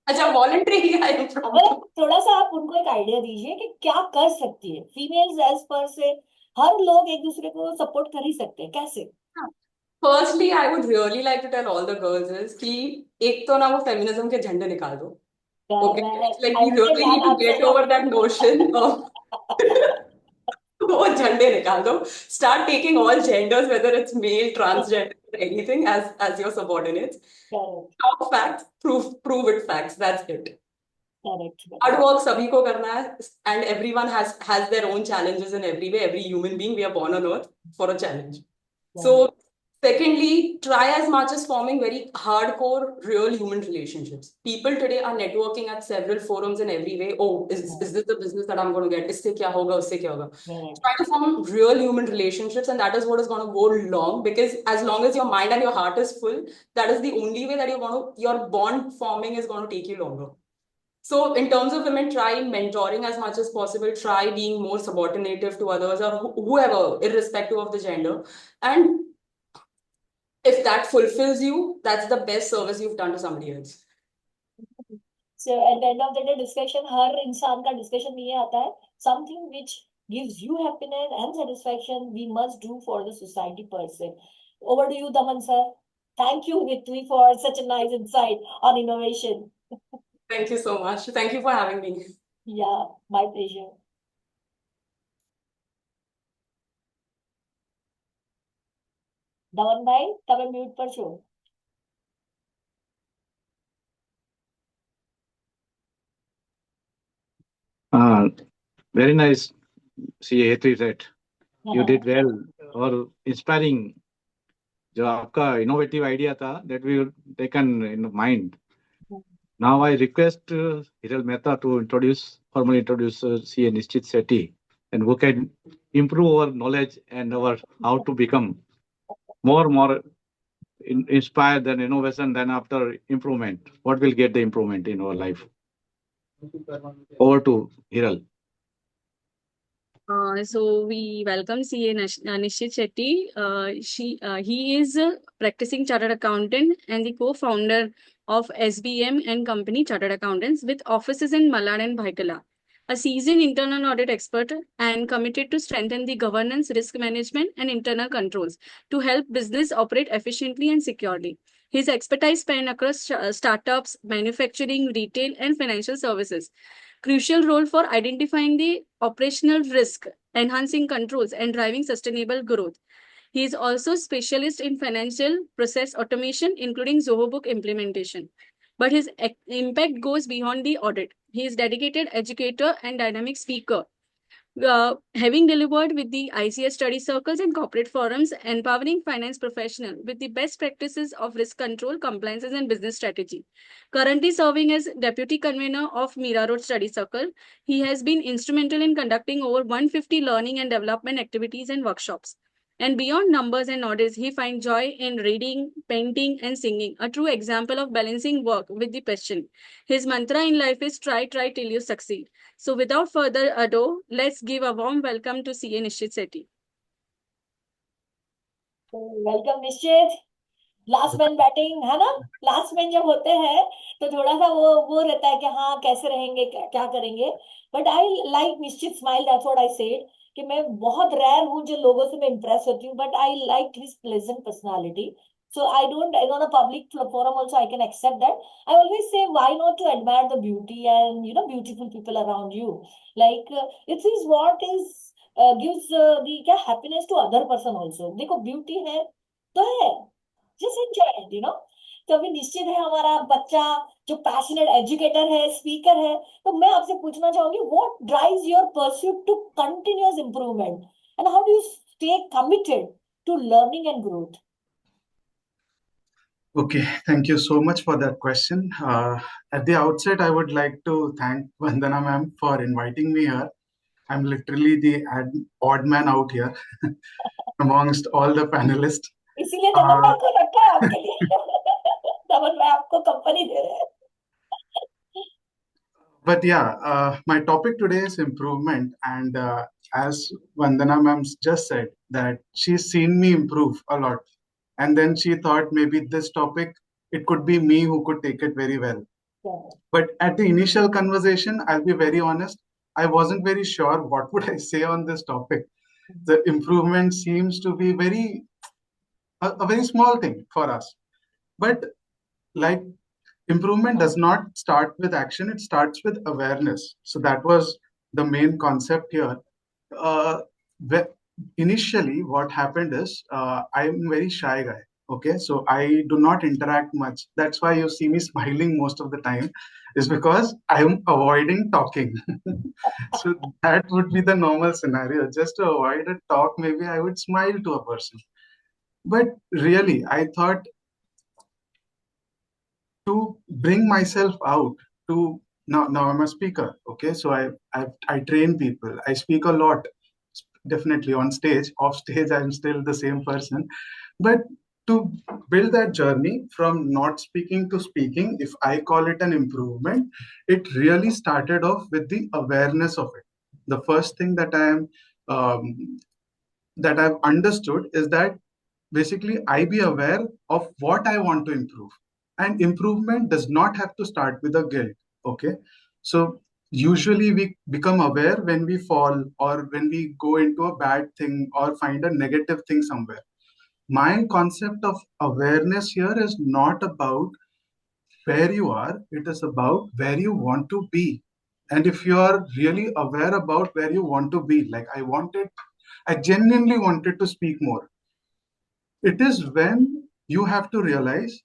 अच्छा voluntary ही है मतलब थोड़ा सा आप उनको एक आइडिया दीजिए कि क्या कर सकती है फीमेल्स एज पर से. हर लोग एक दूसरे को सपोर्ट कर ही सकते हैं, कैसे? Firstly, I would really like to tell all the girls is कि एक तो ना वो फेमिनिज्म के झंडे निकाल दो. Okay, like we really need to get over that notion of वो झंडे निकाल दो. Start taking all genders, whether it's male, transgender, anything as your subordinates. Correct. Talk facts, prove it facts. That's it. Correct. Hard work सभी को करना है, and everyone has their own challenges in every way. Every human being, we are born on earth for a challenge. So secondly, try as much as forming very hardcore real human relationships. People today are networking at several forums in every way. Oh, is this the business that I'm going to get? इससे क्या होगा, उससे क्या होगा? Try to form real human relationships, and that is what is going to go long, because as long as your mind and your heart is full, that is the only way that your bond forming is going to take you longer. So in terms of women, try mentoring as much as possible, try being more subordinative to others or whoever, irrespective of the gender. And if that fulfills you, that's the best service you've done to somebody else. So at the end of the day, discussion, हर इंसान का discussion में ये आता है, something which gives you happiness and satisfaction, we must do for the society per se. Over to you, Daman sir. Thank you, Hetvi, for such a nice insight on innovation. Thank you so much. Thank you for having me. Yeah, my pleasure. Daman bhai, તમે mute પર છો. Very nice. See, Hetvi said you did well. और inspiring. जो आपका innovative idea था, that we taken in mind. Now I request Hiral Mehta to formally introduce CA Nishchit Shetty, and who can improve our knowledge and our how to become more inspired than innovation, then after improvement. What will get the improvement in our life? Over to Hiral. So we welcome CA Nishchit Shetty. He is a practicing chartered accountant and the co-founder of SBM and Company Chartered Accountants with offices in Malad and Bhaitala. A seasoned internal audit expert and committed to strengthen the governance, risk management, and internal controls to help business operate efficiently and securely. His expertise span across startups, manufacturing, retail, and financial services. Crucial role for identifying the operational risk, enhancing controls, and driving sustainable growth. He is also specialist in financial process automation, including Zoho Book implementation. But his impact goes beyond the audit. He is dedicated educator and dynamic speaker, having delivered with the ICS study circles and corporate forums, empowering finance professionals with the best practices of risk control, compliances, and business strategy. Currently serving as deputy convener of Mira Road Study Circle, he has been instrumental in conducting over 150 learning and development activities and workshops. And beyond numbers and audits, he finds joy in reading, painting, and singing, a true example of balancing work with the passion. His mantra in life is try till you succeed. So without further ado, let's give a warm welcome to CA Nishchit Shetty. Welcome Nishchit. Last man batting है ना. Last man जब होते हैं तो थोड़ा सा वो रहता है कि हाँ कैसे रहेंगे, क्या करेंगे. बट आई लाइक निश्चित smile, that's what I said कि मैं बहुत रेयर हूँ जो लोगों से मैं इम्प्रेस होती हूँ. But I like his pleasant personality. So I don't, on a public forum also I can accept that. I always say why not to admire the beauty and beautiful people around you. Like it is what is gives the क्या happiness to other person also. देखो beauty है तो है, just enjoy it. तो अभी निश्चित है हमारा बच्चा जो पैशनेट एजुकेटर है, स्पीकर है. तो मैं आपसे पूछना चाहूंगी what drives your pursuit to continuous improvement and how do you stay committed to learning and growth? Okay, thank you so much for that question. At the outset, I would like to thank Vandana ma'am for inviting me here. I'm literally the odd man out here amongst all the panelists. इसीलिए दमन भाई को रखा है आपके लिए. दमन भाई आपको company दे रहे हैं. But yeah, my topic today is improvement. And as Vandana ma'am just said, that she's seen me improve a lot. And then she thought maybe this topic, it could be me who could take it very well. Correct. But at the initial conversation, I'll be very honest, I wasn't very sure what would I say on this topic. The improvement seems to be a very small thing for us. But like improvement does not start with action, it starts with awareness. So that was the main concept here. uh, whe- Initially what happened is, I'm very shy guy. Okay, so I do not interact much. That's why you see me smiling most of the time, is because I'm avoiding talking. So that would be the normal scenario. Just to avoid a talk, maybe I would smile to a person. But really, I thought to bring myself out to now I'm a speaker. Okay, so I train people. I speak a lot, definitely on stage. Off stage, I'm still the same person. But to build that journey from not speaking to speaking, if I call it an improvement, it really started off with the awareness of it. The first thing um, that I've understood is that basically I be aware of what I want to improve. And improvement does not have to start with a guilt. Okay. So usually we become aware when we fall or when we go into a bad thing or find a negative thing somewhere. My concept of awareness here is not about where you are, it is about where you want to be. And if you are really aware about where you want to be, like I genuinely wanted to speak more. It is when you have to realize,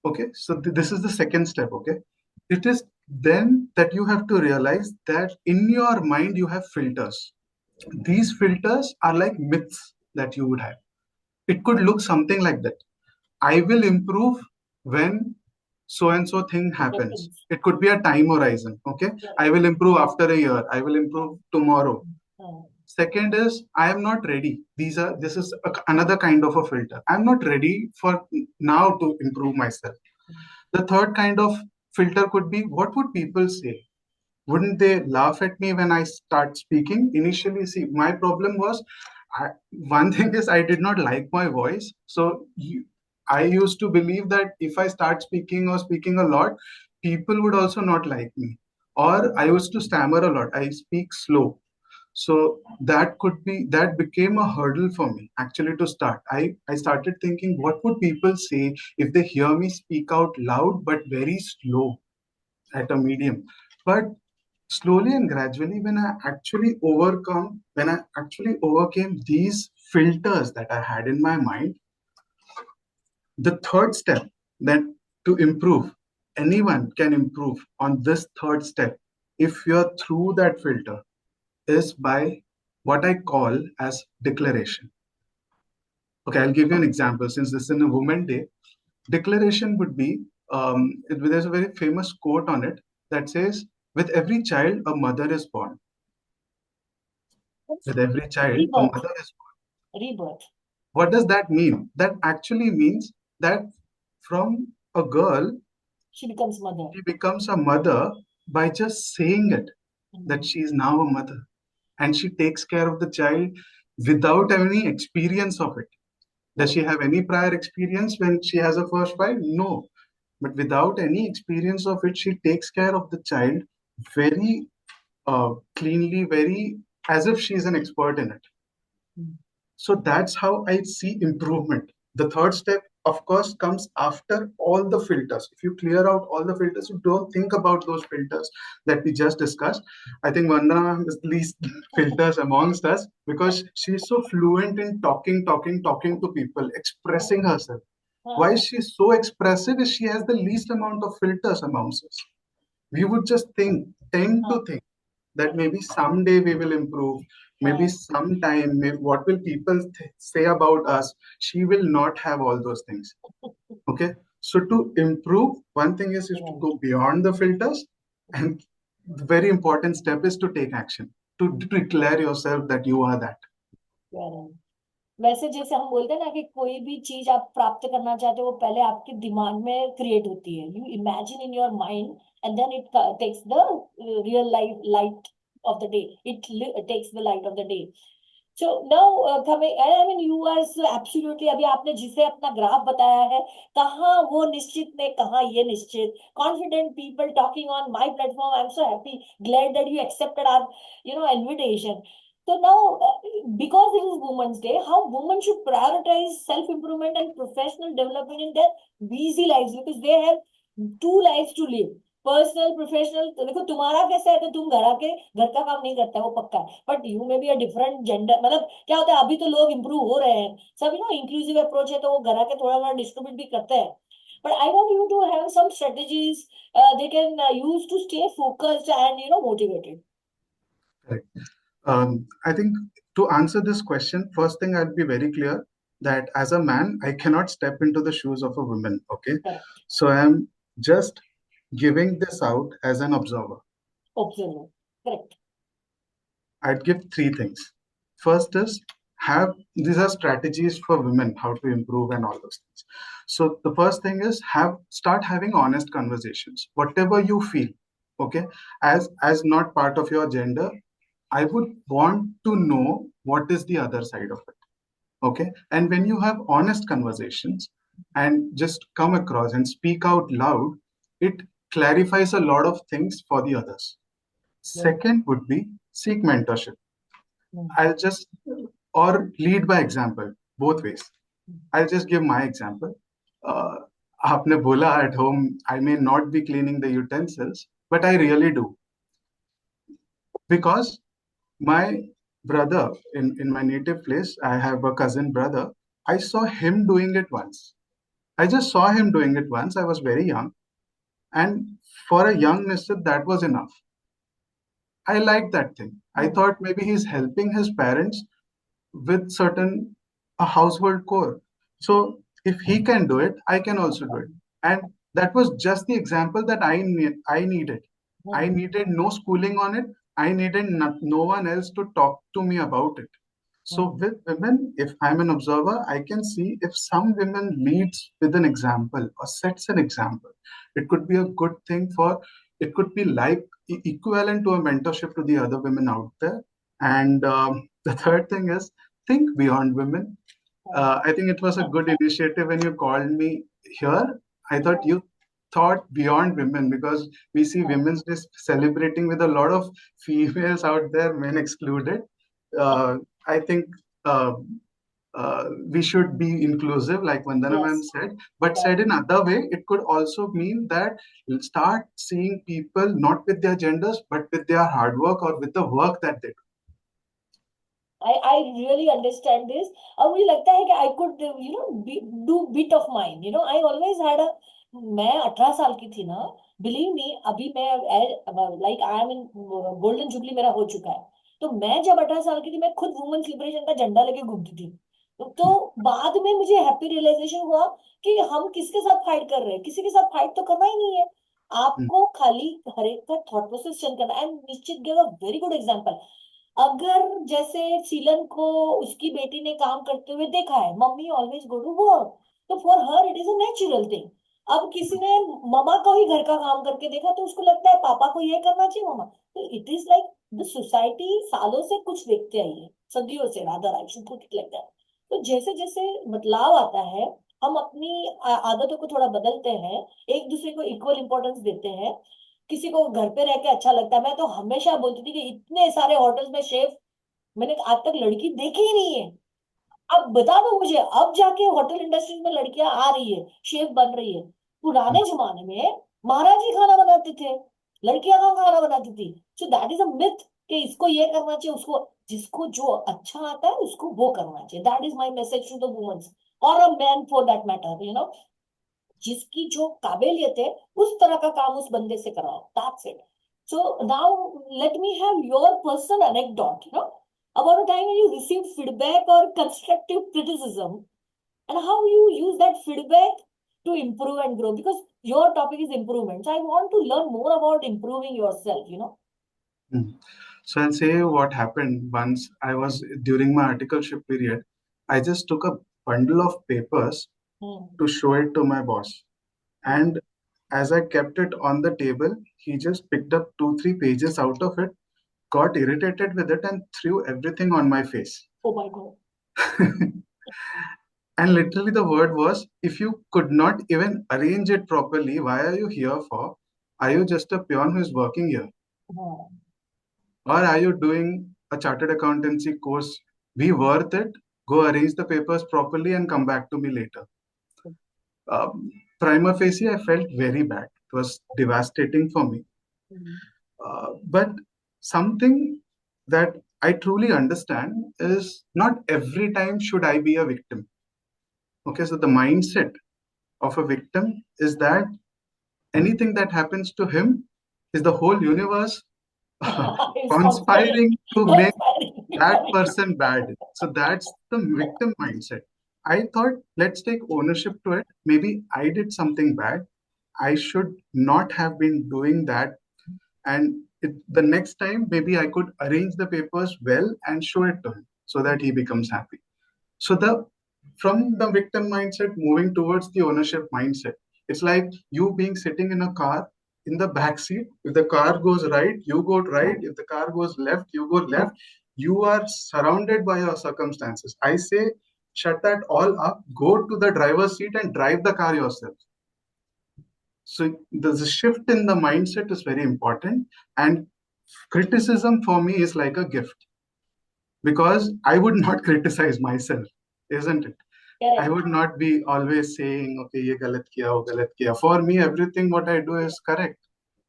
okay, so this is the second step, okay? It is then that you have to realize that in your mind you have filters. These filters are like myths that you would have. It could look something like that. I will improve when so and so thing happens. Happens. It could be a time horizon, okay? I will improve after a year. I will improve tomorrow. Second is I am not ready. This is another kind of a filter. I'm not ready for now to improve myself. The third kind of filter could be, what would people say? Wouldn't they laugh at me when I start speaking? Initially, see, my problem was, one thing is I did not like my voice. So I used to believe that if I start speaking or speaking a lot, people would also not like me. Or I used to stammer a lot. I speak slow. So that became a hurdle for me actually to start. I started thinking, what would people say if they hear me speak out loud but very slow at a medium? But slowly and gradually, when I actually overcame these filters that I had in my mind, the third step, that to improve, anyone can improve on this third step if you're through that filter, is by what I call as declaration. Okay, I'll give you an example. Since this is a Women Day, declaration would be, there's a very famous quote on it that says, with every child, a mother is born. With every child, a Rebirth. mother is born. Rebirth. What does that mean? That actually means that from a girl, She becomes mother. she becomes a mother by just saying it, that she is now a mother. And she takes care of the child without any experience of it. Does she have any prior experience when she has a first child? No. But without any experience of it, she takes care of the child very cleanly, very as if she's an expert in it. So that's how I see improvement. The third step, of course, comes after all the filters. If you clear out all the filters, you don't think about those filters that we just discussed. I think Vandana is the least filters amongst us because she's so fluent in talking to people, expressing herself. Why she's so expressive is she has the least amount of filters amongst us. We would just tend to think that maybe someday we will improve, maybe sometime, what will people say about us? She will not have all those things. Okay, so to improve, one thing is to go beyond the filters, and the very important step is to take action, to declare yourself that you are that. वैसे जैसे हम बोलते हैं ना कि कोई भी चीज आप प्राप्त करना चाहते हो वो पहले आपके दिमाग में क्रिएट होती है. You imagine in your mind and then it takes the real light of the day. It takes the light of the day. So now coming, I mean, you are so absolutely, अभी आपने जिसे अपना graph बताया है, कहाँ वो निश्चित ने, कहाँ ये निश्चित, confident people talking on my platform. I'm so happy, glad that you accepted our, invitation. So now, because it is Women's Day, how women should prioritize self-improvement and professional development in their busy lives, because they have 2 lives to live. Personal professional, तो देखो तुम्हारा कैसा है, तो तुम घर का काम नहीं करता है, वो पक्का है, but you may be a different gender, मतलब क्या होता है, अभी तो लोग इंप्रूव हो रहे हैं सब, इंक्लूसिव अप्रोच है, तो वो घर के थोड़ा थोड़ा डिस्ट्रीब्यूट भी करते हैं, but I want you to have some strategies they can use to stay focused and motivated. Correct. I think to answer this question, first thing I'll be very clear that as a man, I cannot step into the shoes of a woman. Okay. Correct. So I'm just giving this out as an observer. Observer. Correct. I'd give 3 things. First is these are strategies for women, how to improve and all those things. So the first thing is start having honest conversations. Whatever you feel, okay, as not part of your gender, I would want to know what is the other side of it. Okay. And when you have honest conversations and just come across and speak out loud, it clarifies a lot of things for the others. Second would be seek mentorship. I'll just, or lead by example, both ways. I'll just give my example. Aapne bola at home, I may not be cleaning the utensils, but I really do. Because my brother in my native place, I have a cousin brother. I saw him doing it once. I just saw him doing it once. I was very young. And for a young Nishchit, that was enough. I liked that thing. I thought maybe he's helping his parents with certain a household core. So if he can do it, I can also do it. And that was just the example that I needed. I needed no schooling on it. I needed no one else to talk to me about it. So with women, if I'm an observer, I can see if some women leads with an example or sets an example. It could be a good thing it could be like equivalent to a mentorship to the other women out there. And the third thing is think beyond women. I think it was a good initiative when you called me here. I thought you thought beyond women, because we see Women's Day celebrating with a lot of females out there, men excluded. I think we should be inclusive, like Vandana ma'am said, but said in other way, it could also mean that start seeing people not with their genders, but with their hard work or with the work that they do. I really understand this. और मुझे लगता है कि I could do bit of mine. I always had मैं 18 साल की थी ना, believe me, अभी मैं like I am in golden jubilee मेरा हो चुका है, तो मैं जब 18 साल की थी, मैं खुद वुमेन्स लिबरेशन का झंडा लेके घूमती थी, तो बाद में मुझे हैप्पी रियलाइजेशन हुआ कि हम किसके साथ फाइट कर रहे हैं, किसी के साथ फाइट तो करना ही नहीं है, आपको खाली हर एक का थॉट प्रोसेस चेंज करना। एंड निश्चित give a very good example. अगर जैसे शीलन को उसकी बेटी ने काम करते हुए देखा है, mummy always go to work, तो for her it is a natural thing. अब किसी ने मम्मा को ही घर का काम करके देखा, तो उसको लगता है पापा को ये करना चाहिए मम्मा। तो it is like the society सालों से कुछ देखते आई है, सदियों से, rather I should put it like that. तो जैसे जैसे बदलाव आता है, हम अपनी आदतों को थोड़ा बदलते हैं, एक दूसरे को इक्वल इंपॉर्टेंस देते हैं। किसी को घर पे रह के अच्छा लगता है, मैं तो हमेशा बोलती थी कि इतने सारे होटल्स में शेफ मैंने आज तक लड़की देखी ही नहीं है। अब बता दो मुझे, अब जाके होटल इंडस्ट्री में लड़कियां आ रही है, शेफ बन रही है। पुराने जमाने में महाराज जी खाना बनाते थे, लड़कियां कहाँ खाना बनाती थी। So that is a myth कि इसको ये करना चाहिए, उसको, जिसको जो अच्छा आता है उसको वो करना चाहिए। That is my message to the womens और a man for that matter, जिसकी जो काबिलियत है उस तरह का काम उस बंदे से कराओ। That's it. So now let me have your personal anecdote, about a time when you received feedback or constructive criticism, and how you use that feedback to improve and grow, because your topic is improvement. So I want to learn more about improving yourself. So I'll say what happened once. I was during my articleship period, I just took a bundle of papers to show it to my boss. And As I kept it on the table, he just picked up 2, 3 pages out of it, got irritated with it, and threw everything on my face. Oh my God. And literally, the word was, if you could not even arrange it properly, why are you here for? Are you just a peon who is working here? Oh. Or are you doing a chartered accountancy course? Be worth it, go arrange the papers properly, and come back to me later. Prima facie, I felt very bad. It was devastating for me. Mhm. But something that I truly understand is not every time should I be a victim. Okay, so the mindset of a victim is that anything that happens to him is the whole universe It's conspiring to make conspiring. that person bad. So that's the victim mindset. I thought, let's take ownership to it. Maybe I did something bad. I should not have been doing that. And the next time, maybe I could arrange the papers well and show it to him so that he becomes happy. So from the victim mindset moving towards the ownership mindset, it's like you being sitting in a car in the back seat. If the car goes right, you go right. If the car goes left, you go left. You are surrounded by your circumstances. I say, shut that all up, go to the driver's seat and drive the car yourself. So the shift in the mindset is very important. And criticism for me is like a gift because I would not criticize myself, isn't it? I Correct. would not be always saying, okay, ye galat kiya, wo galat kiya. For me, everything what I do is correct.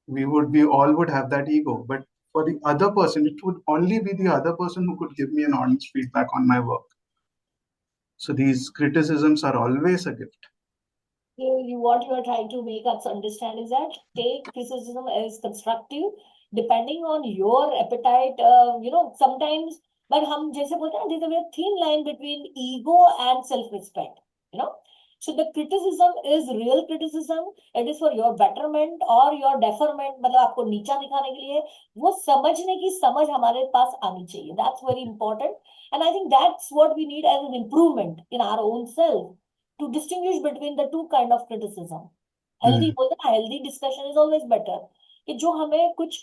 We all would have that ego. But for the other person, it would only be the other person who could give me an honest feedback on my work. So these criticisms are always a gift. What you are trying to make us understand is that take criticism as constructive, depending on your appetite. Sometimes, but हम जैसे बोलते हैं, there's a very thin line between ego and self-respect. You know, so the criticism is real criticism. It is for your betterment or your deferment. मतलब आपको नीचा दिखाने के लिए वो समझने की समझ हमारे पास आनी चाहिए. That's very important, and I think that's what we need as an improvement in our own self. To distinguish between the two kind of criticism. Healthy बोलते हैं, healthy discussion is always better. कि जो हमें कुछ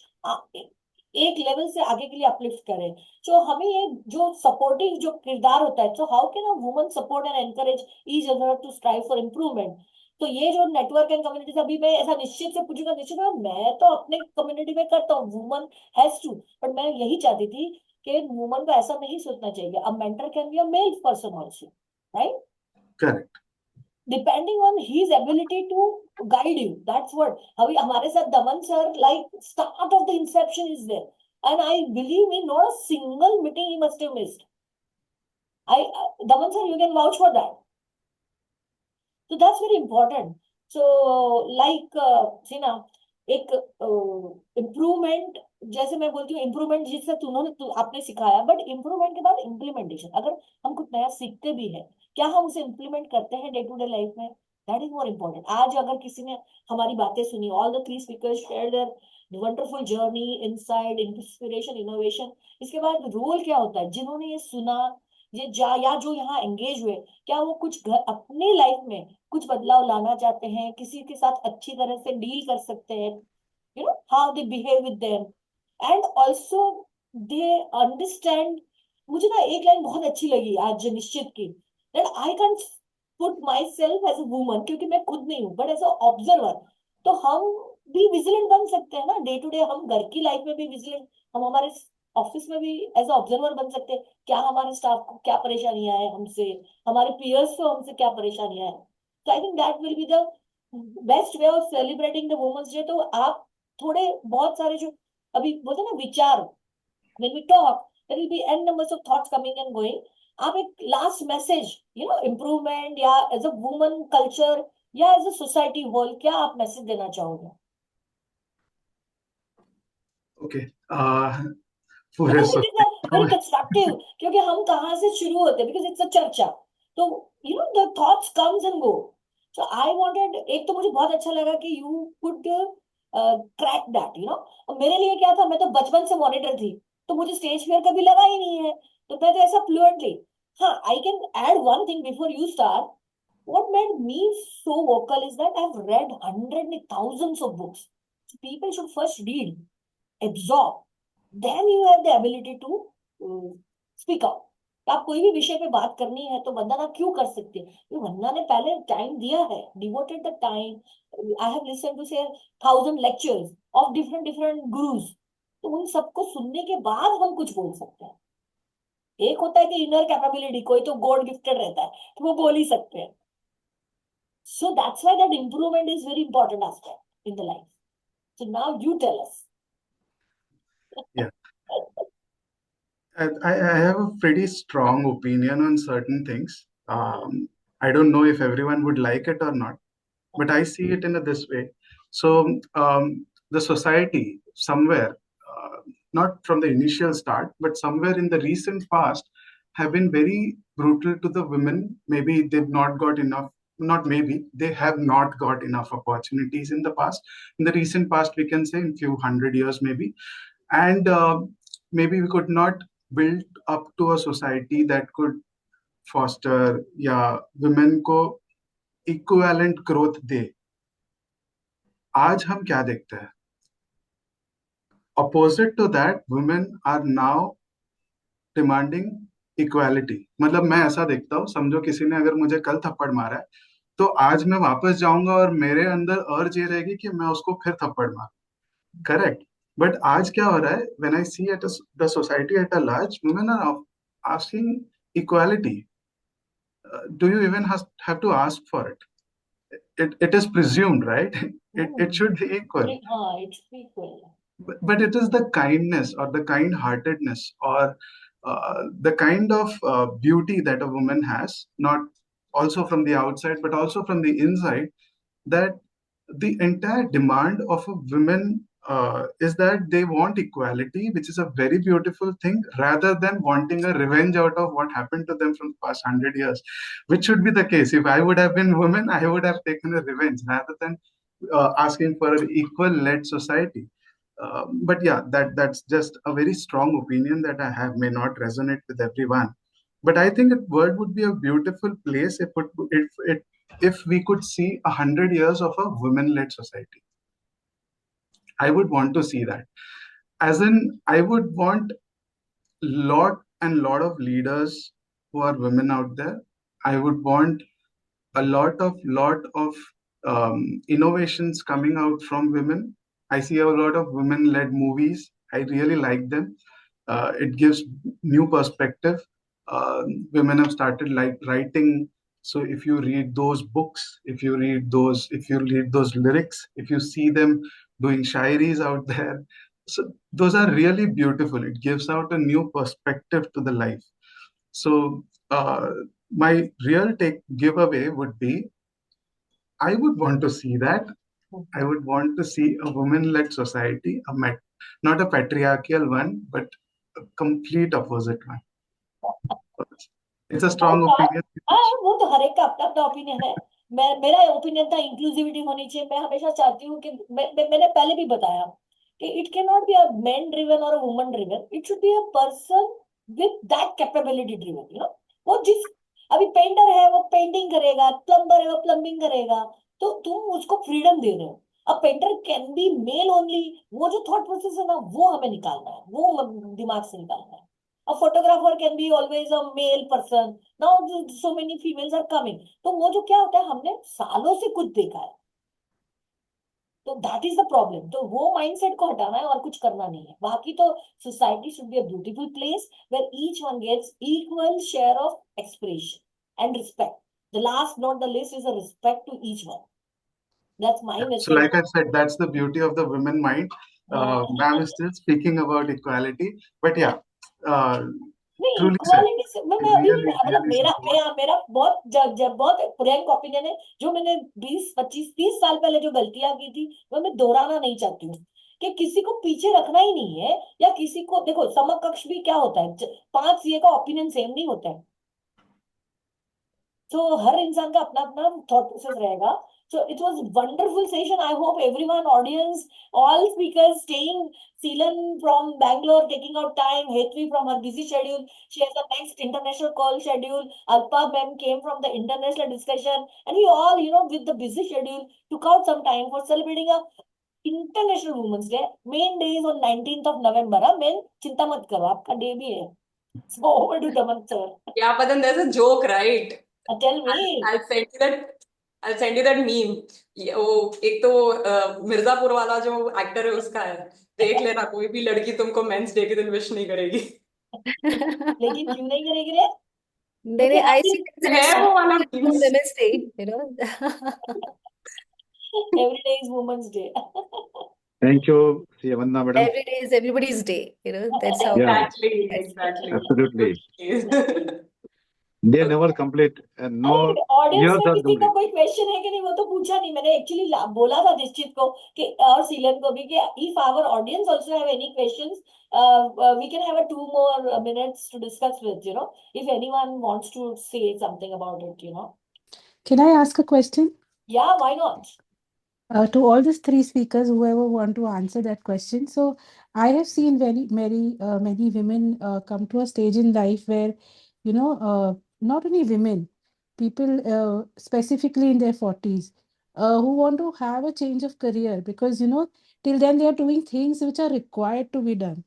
एक level से आगे के लिए अपलिफ्ट करे. जो हमें ये जो सपोर्टिव जो किरदार होता है, so how can a woman support and encourage each other to strive for improvement? तो ये जो नेटवर्क एंड कम्युनिटी, अभी मैं ऐसा निश्चित से पूछूंगा, निश्चित मैं तो अपने कम्युनिटी में करता हूँ, वुमन हैज टू, बट मैं यही चाहती थी कि वुमन को ऐसा नहीं सोचना चाहिए. A mentor can be a male person also, right? Correct. Depending on his ability to guide you. That's what. अभी हमारे साथ दमन sir, like start of the inception is there, and I believe me, not a single meeting he must have missed. Daman sir, you can vouch for that. So that's very important. So like see ना, एक improvement, जैसे मैं बोलती हूँ improvement जिससे आपने सिखाया, but improvement के बाद इम्प्लीमेंटेशन. अगर हम कुछ नया सीखते भी है, क्या हम उसे इम्प्लीमेंट करते हैं डे टू डे लाइफ में? That is more important. आज अगर किसी ने हमारी बातें सुनी, all the 3 speakers share their wonderful journey, insight, inspiration, innovation, इसके बाद रोल क्या होता है जिन्होंने ये सुना, या जो यहाँ एंगेज हुए, क्या वो कुछ अपनी लाइफ में कुछ बदलाव लाना चाहते हैं, किसी के साथ अच्छी तरह से डील कर सकते हैं, how they behave with them, and also they understand. मुझे ना एक लाइन बहुत अच्छी लगी आज निश्चित की, that I can't put myself as a woman, क्योंकि मैं खुद नहीं हूँ, but as a observer. तो हम भी विजिलेंट बन सकते हैं ना डे टू डे. हम घर की लाइफ में भी विजिलेंट, हम हमारे ऑफिस में भी एज अ ऑब्जर्वर बन सकते हैं. क्या हमारे स्टाफ को क्या परेशानियां है हमसे, हमारे पीयर्स को हमसे क्या परेशानियां है. तो I think that will be the best way of celebrating the women's day. तो आप थोड़े बहुत सारे जो अभी बोलते हैं ना विचार, when we talk there will be n numbers of thoughts coming and going. आप एक लास्ट मैसेज, इम्प्रूवमेंट या एज अ वुमन कल्चर या एज अ सोसाइटी होल, क्या आप मैसेज देना चाहोगे? Okay. Because it is a very constructive, क्योंकि हम कहाँ से शुरू होते हैं, because it's a चर्चा. तो the thoughts comes and go. So I wanted, एक तो मुझे बहुत अच्छा लगा कि you could crack that. मेरे लिए क्या था, मैं तो बचपन से मॉनिटर थी, तो मुझे स्टेज फियर कभी लगा ही नहीं है, तो मैं तो ऐसा फ्लुएंटली. हाँ, I can add one thing before you start. What made me so vocal is that I've read hundreds and thousands of books. So people should first read, absorb, then you have the ability to speak out. आप कोई भी विषय पे बात करनी है तो वंदना क्यों कर सकती है? क्योंकि वंदना ने पहले टाइम दिया है, devoted the time. I have listen to say 1000 lectures of different different gurus. तो उन सबको सुनने के बाद हम कुछ बोल सकते हैं. एक होता है कि इनर कैपेबिलिटी, कोई तो गॉड गिफ्टेड रहता है तो वो बोल ही सकते हैं. So that's why that improvement is very important aspect in the life. So now you tell us. Yeah. I have a pretty strong opinion on certain things. I don't know if everyone would like it or not, but I see it in this way. So the society somewhere, not from the initial start, but somewhere in the recent past, have been very brutal to the women. Maybe they've not got enough. Not maybe, they have not got enough opportunities in the past. In the recent past, we can say in few hundred years maybe. And maybe we could not build up to a society that could foster या women को equivalent growth दे. आज हम क्या देखते हैं? Opposite to that, women are now demanding equality. मतलब मैं ऐसा देखता हूँ, समझो किसी ने अगर मुझे कल थप्पड़ मारा है, तो आज मैं वापस जाऊंगा और मेरे अंदर अर्ज ये रहेगी कि मैं उसको फिर थप्पड़ मारूं. करेक्ट. But आज क्या हो रहा है? When I see at the society at a large, women are asking equality. Do you even have to ask for it? It is presumed, right? It should be equal. It's equal. But it is the kindness or the kind-heartedness or the kind of beauty that a woman has, not also from the outside, but also from the inside, that the entire demand of a women is that they want equality, which is a very beautiful thing, rather than wanting a revenge out of what happened to them from the past 100 years, which should be the case. If I would have been woman, I would have taken a revenge rather than asking for an equal-led society. But yeah, that's just a very strong opinion that I have. May not resonate with everyone, but I think the world would be a beautiful place if we could see 100 years of a women-led society. I would want to see that. As in, I would want lot of leaders who are women out there. I would want a lot of innovations coming out from women. I see a lot of women-led movies. I really like them. It gives new perspective. Women have started like writing. So if you read those books, if you read those lyrics, if you see them doing shairis out there, so those are really beautiful. It gives out a new perspective to the life. So my real giveaway would be, I would want to see that. I would want to see a women-led society, not a patriarchal one, but a complete opposite one. It's a strong opinion. वो तो हर एक का अपना अपना opinion है. मेरा opinion था inclusivity होनी चाहिए. मैं हमेशा चाहती हूँ कि मैंने पहले भी बताया कि it can not be a man driven और a woman driven. It should be a person with that capability driven. वो जिस अभी पेंटर है वो पेंटिंग करेगा, प्लम्बर है वो प्लम्बिंग करेगा. तो तुम उसको फ्रीडम दे रहे हो. A painter can be male only. वो जो थॉट प्रोसेस है ना, वो हमें निकालना है, वो दिमाग से निकालना है. A photographer can be always a male person. Now so many females are coming. तो वो जो क्या होता है, हमने सालों से कुछ देखा है. तो that is the problem. तो वो mindset को हटाना है और कुछ करना नहीं है. बाकी तो society should be a beautiful place where each one gets equal share of expression and respect. The last, not the least, is a respect to each one. That's my message. So like I said, that's the beauty of the women mind. Ma'am is still speaking about equality, but yeah. Truly said. Equality से मैं अभी भी मतलब मेरा बहुत Frank opinion है. जो मैंने 20 25 30 साल पहले जो गलतियां की थी वो मैं दोहराना नहीं चाहती हूँ. कि किसी को पीछे रखना ही नहीं है, या किसी को देखो समकक्ष भी क्या होता है, 5 सीए का ओपिनियन सेम नहीं होता है. तो हर इंसान का अपना अपना थॉट प्रोसेस रहेगा. So it was a wonderful session. I hope everyone, audience, all speakers staying. Sheelan from Bangalore taking out time, Hetvi from her busy schedule. She has the next international call schedule. Alpa ma'am came from the international discussion. And we all, with the busy schedule, took out some time for celebrating a International Women's Day. Main day is on 19th of November. Main, chinta mat karo, aapka day bhi hai. So over to Daman sir. Yeah, but then there's a joke, right? Tell me. I'll send you that. I'll send you that meme. वो एक तो मिर्जापुर वाला जो actor है उसका है, देख लेना, कोई भी लड़की तुमको मेंस डे के दिन विश नहीं करेगी। लेकिन क्यों नहीं करेगी रे? नहीं, I see है वो वाला memes। Women's Day, Every day is Women's Day. Thank you, Vandana madam. Every day is everybody's day, that's how. Yeah. Exactly. Absolutely. They never complete, and no audience years में are किसी को complete. कोई question है कि नहीं, वो तो पूछा नहीं मैंने। एक्चुअली बोला था निश्चित को कि और शीलन को भी कि if our audience also have any questions, we can have a 2 more minutes to discuss with, if anyone wants to say something about it, Can I ask a question? Yeah, why not? To all these three speakers, whoever want to answer that question. So I have seen many women come to a stage in life where, not only women, people specifically in their 40s, who want to have a change of career because, till then they are doing things which are required to be done.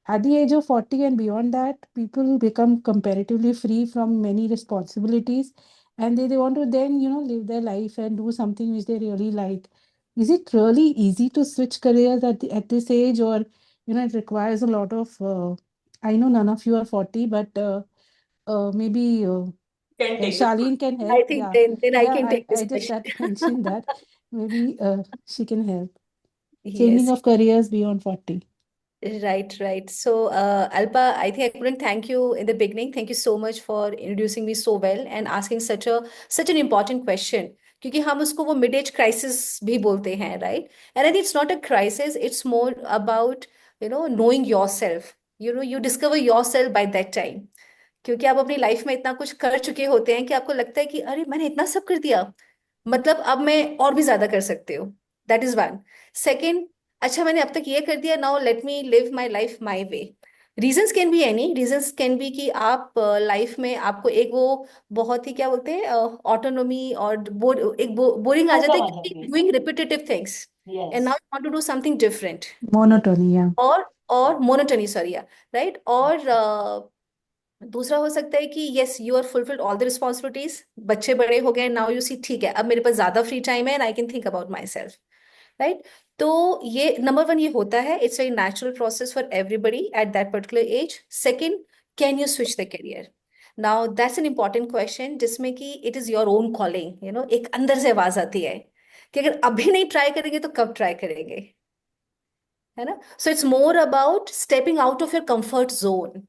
At the age of 40 and beyond that, people become comparatively free from many responsibilities and they want to then, live their life and do something which they really like. Is it really easy to switch careers at this age, or, it requires a lot of, I know none of you are 40, but maybe Can take this Charlene can I help. think Yeah, then I yeah, can take this I just question. had to mention that. Maybe she can help. Yes. Changing of careers beyond 40. Right. So, Alpa, I think I couldn't thank you in the beginning. Thank you so much for introducing me so well and asking such an important question. क्योंकि हम उसको वो mid age crisis भी बोलते हैं, right? And I think it's not a crisis. It's more about, knowing yourself. You discover yourself by that time. क्योंकि आप अपनी लाइफ में इतना कुछ कर चुके होते हैं कि आपको लगता है कि अरे मैंने इतना सब कर दिया, मतलब अब मैं और भी ज्यादा कर सकती हूँ। That is one. सेकेंड, अच्छा मैंने अब तक ये कर दिया, now let me live my life my way. Reasons can be any, reasons can be कि आप लाइफ में आपको एक वो बहुत ही क्या बोलते हैं ऑटोनोमी और बोरिंग आ जाता है कि doing repetitive things and now you want to do something different, Monotony, yeah. और मोनोटनी, सॉरी, राइट। और दूसरा हो सकता है कि yes you are fulfilled all the responsibilities, बच्चे बड़े हो गए, नाउ यू सी ठीक है अब मेरे पास ज्यादा फ्री टाइम है and I can think about my self, right. तो ये नंबर वन ये होता है, it's very natural process for everybody at that particular age. Second, can you switch the career? Now that's an important question जिसमें कि it is your own calling, एक अंदर से आवाज आती है कि अगर अभी नहीं ट्राई करेंगे तो कब ट्राई करेंगे, है ना। So it's more about stepping out of your comfort zone,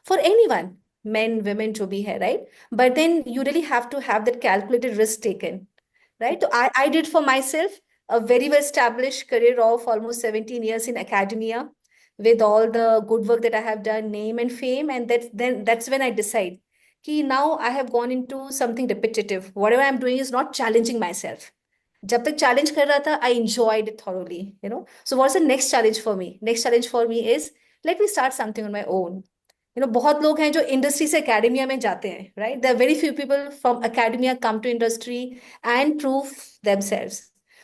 for anyone, men, women, जो भी है, right? But then you really have to have that calculated risk taken, right? So I did for myself a very well established career of almost 17 years in academia with all the good work that I have done, name and fame, and that's when I decide कि now I have gone into something repetitive. Whatever I'm doing is not challenging myself. जब तक challenge कर रहा था आई enjoyed it thoroughly, so what's the next challenge for me? Next challenge for me is let me start something on my own. बहुत लोग हैं जो industry से एकेडमिया में जाते हैं, right? There are very few people from academia come to industry and prove themselves.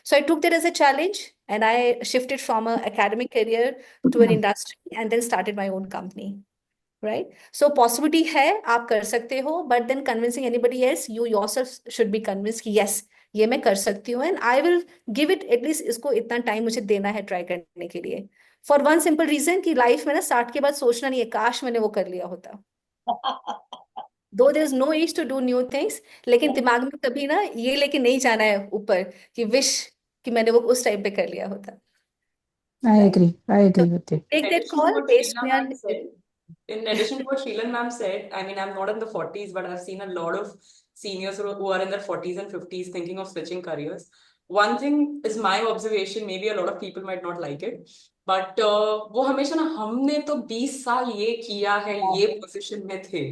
So I took that as a challenge and I shifted from an academic career to an industry and then started my own company, right? So possibility है, आप कर सकते हो, but then convincing anybody else, you yourself should be convinced कि yes ये मैं कर सकती हूँ and I will give it at least, इसको इतना टाइम मुझे देना है ट्राई करने के लिए, फॉर वन सिंपल रीजन कि लाइफ में ना 60 के बाद सोचना नहीं है काश मैंने वो कर लिया होता। Though there is no age to do new things, लेकिन दिमाग में कभी ना ये लेके नहीं जाना है ऊपर कि विश कि मैंने वो उस टाइम पे कर लिया होता। I agree So with you. take that call based on your In addition to what Sheelan ma'am said, I mean, I'm not in the 40s, but I've seen a lot of seniors who are in their 40s and 50s thinking of switching careers. One thing is my observation, maybe a lot of people might not like it, but वो हमेशा ना हमने तो 20 साल ये किया है, ये पोजीशन में थे,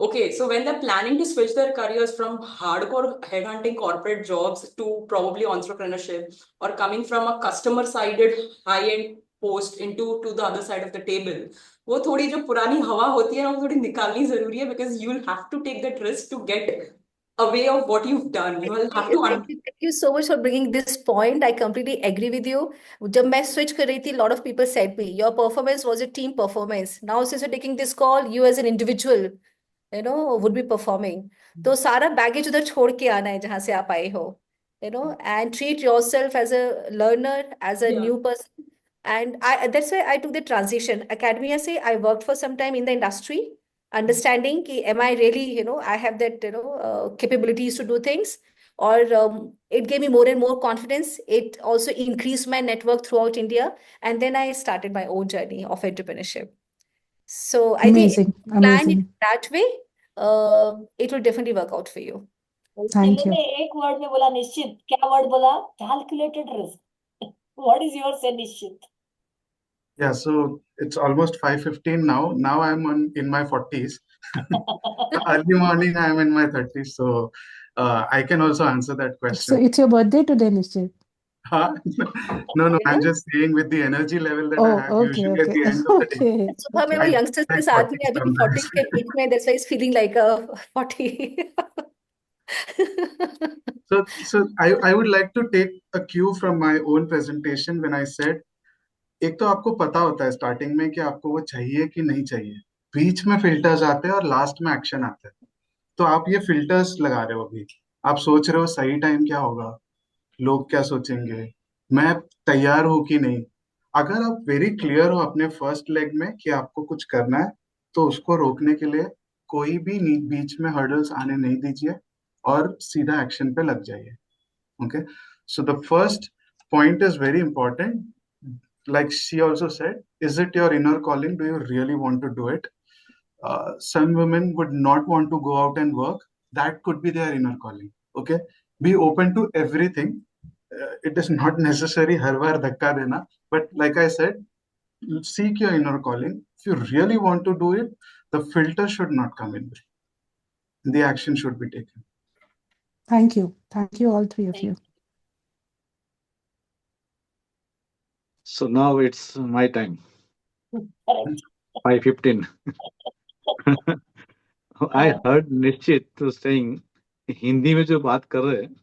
Okay, so when they're planning to switch their careers from hardcore headhunting corporate jobs to probably entrepreneurship, or coming from a customer-sided high-end post into to the other side of the table, वो थोड़ी जो पुरानी हवा होती है ना वो थोड़ी निकालनी जरूरी है, because you will have to take that risk to get away of what you've done. You will have to Thank you so much for bringing this point. I completely agree with you. जब मैं switch कर रही थी, lot of people said me, your performance was a team performance. Now since you're taking this call, you as an individual, would be performing. तो सारा baggage उधर छोड़ के आना है जहाँ से आप आए हो, and treat yourself as a learner, as a Yeah. new person. And that's why I took the transition. Academia say I worked for some time in the industry, understanding ki, am I really, I have that, capabilities to do things, or it gave me more and more confidence. It also increased my network throughout India, and then I started my own journey of entrepreneurship. So I think if Amazing, you plan it amazing. that way, it will definitely work out for you. Thank you. ने एक word में बोला निश्चित, क्या word बोला? Calculated risk. What is your say, Nishchit? Yeah, so it's almost 5:15 now. Now I'm in my 40s. Early morning, I'm in my 30s. So I can also answer that So question. it's your birthday today, Nishchit. Huh? No, I'm just saying with the energy level that I Oh, have okay, usually at okay, the end of the day. okay, सुबह में okay. वो I youngsters के like साथ 40 में अभी sometimes. 40 के peak में, that's why it's feeling like a 40. So I would like to take a cue from my own presentation when I said, एक तो आपको पता होता है स्टार्टिंग में कि आपको वो चाहिए कि नहीं चाहिए, बीच में फिल्टर्स आते हैं और लास्ट में एक्शन आता है. तो आप ये फिल्टर्स लगा रहे हो अभी, आप सोच रहे हो सही टाइम क्या होगा, लोग क्या सोचेंगे, मैं तैयार हूं कि नहीं. अगर आप वेरी क्लियर हो अपने फर्स्ट लेग में कि आपको कुछ करना है, तो उसको रोकने के लिए कोई भी बीच में हर्डल्स आने नहीं दीजिए और सीधा एक्शन पे लग जाइए. Okay, so the first point is very important. Like she also said, is it your inner calling? Do you really want to do it? Some women would not want to go out and work. That could be their inner calling. Okay, be open to everything. It is not necessary har baar dhakka dena, but like I said, seek your inner calling. If you really want to do it, the filter should not come in. The action should be taken. Thank you. Thank you, all three of you. So now it's my time. Correct. 5:15. I heard Nishchit to saying Hindi में जो बात कर रहे हैं,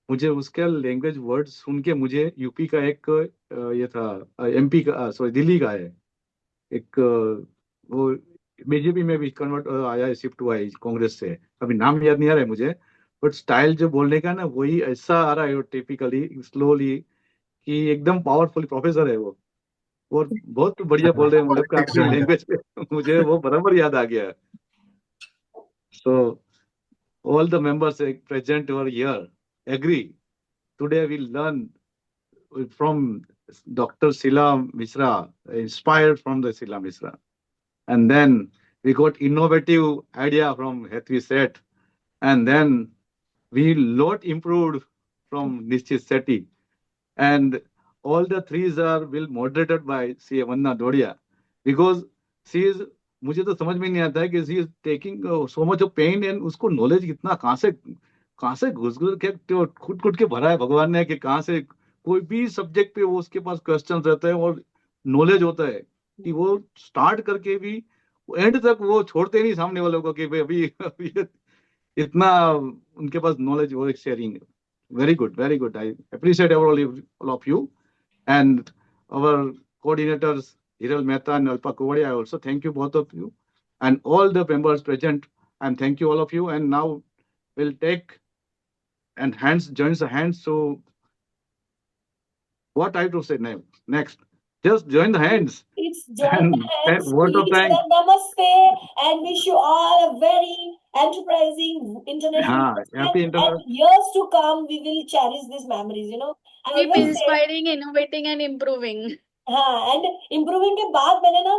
मुझे उसका language word सुन के मुझे यूपी का एक ये था, एमपी का, सॉरी दिल्ली का है एक, वो बीजेपी में भी कन्वर्ट आया है, शिफ्ट हुआ है कांग्रेस से, अभी नाम याद नहीं आ रहा है मुझे, बट स्टाइल जो बोलने का ना वही ऐसा आ रहा है टिपिकली स्लोली कि एकदम पावरफुल प्रोफेसर है वो, और बहुत बढ़िया बोल रहे हैं, मतलब कि अपनी लैंग्वेज पे मुझे वो बराबर याद आ गया. So all the members present over here agree. Today we learn from Dr. Sheelan Misra, inspired from the Sheelan Misra. And then we got innovative idea from Hetvi Sheth. And then we lot improved from Nishchit Shetty. And all the threes are will moderated by C. Vandana Dodhia. Because she is, मुझे तो समझ में नहीं आता है कि she is taking so much of pain, and उसको knowledge कितना कहाँ से घुस घुस के तो खुद के भरा है भगवान ने, कि कहाँ से कोई भी सब्जेक्ट पे वो उसके पास क्वेश्चन रहता है और नॉलेज होता है कि वो स्टार्ट करके भी एंड तक वो छोड़ते नहीं सामने वालों को कि भाई अभी इतना उनके पास नॉलेज वो sharing. Very good, I appreciate all of you, and our coordinators Hiral Mehta and Alpa Kovadi. I also thank you both of you and all the members present, and thank you all of you. And now we'll take and hands joins the hands. So what I have to say now? Next, just join the hands. It's join the And hands, word of please, thanks. and namaste, and wish you all a very enterprising international Happy and international. years to come, we will cherish these memories, I Keep always say, inspiring, innovating, and improving. हाँ, and improving के बाद मैंने ना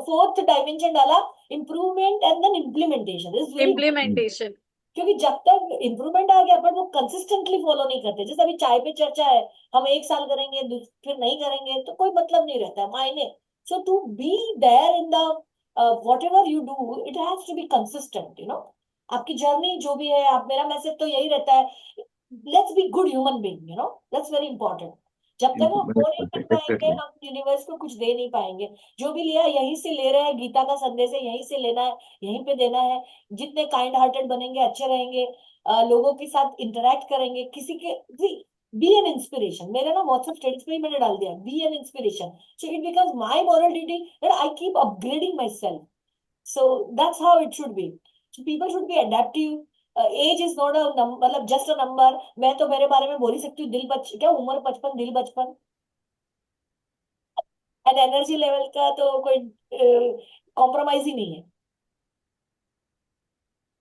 fourth dimension डाला, improvement and then implementation. This is very important. Implementation. क्योंकि जब तक improvement आ गया पर वो कंसिस्टेंटली फॉलो नहीं करते, जैसे अभी चाय पे चर्चा है, हम एक साल करेंगे फिर नहीं करेंगे तो कोई मतलब नहीं रहता है मायने. So to be there in the whatever you do, it has to be consistent, you know. आपकी जर्नी जो भी है, आप, मेरा मैसेज तो यही रहता है, let's be good human being, you know, that's very important. जब तक हम वो नहीं बन पाएंगे, Exactly. हम यूनिवर्स को कुछ दे नहीं पाएंगे. जो भी लिया यहीं से ले रहे हैं, गीता का संदेश है, यहीं से लेना है, यहीं पे देना है. जितने काइंड हार्टेड बनेंगे, अच्छे रहेंगे, लोगों के साथ इंटरेक्ट करेंगे, किसी के बी एन इंस्पिरेशन. मेरे ना व्हाट्सएप स्टेटस पे ही मैंने डाल दिया, be an inspiration. So it becomes my moral duty that I keep upgrading myself. So that's how it should be. So people should be adaptive. Age is not a मतलब just a number. मैं तो मेरे बारे में बोल ही सकती हूँ, दिल बच क्या, उम्र 55, दिल बचपन. एंड एनर्जी लेवल का तो कोई कॉम्प्रोमाइज ही नहीं है.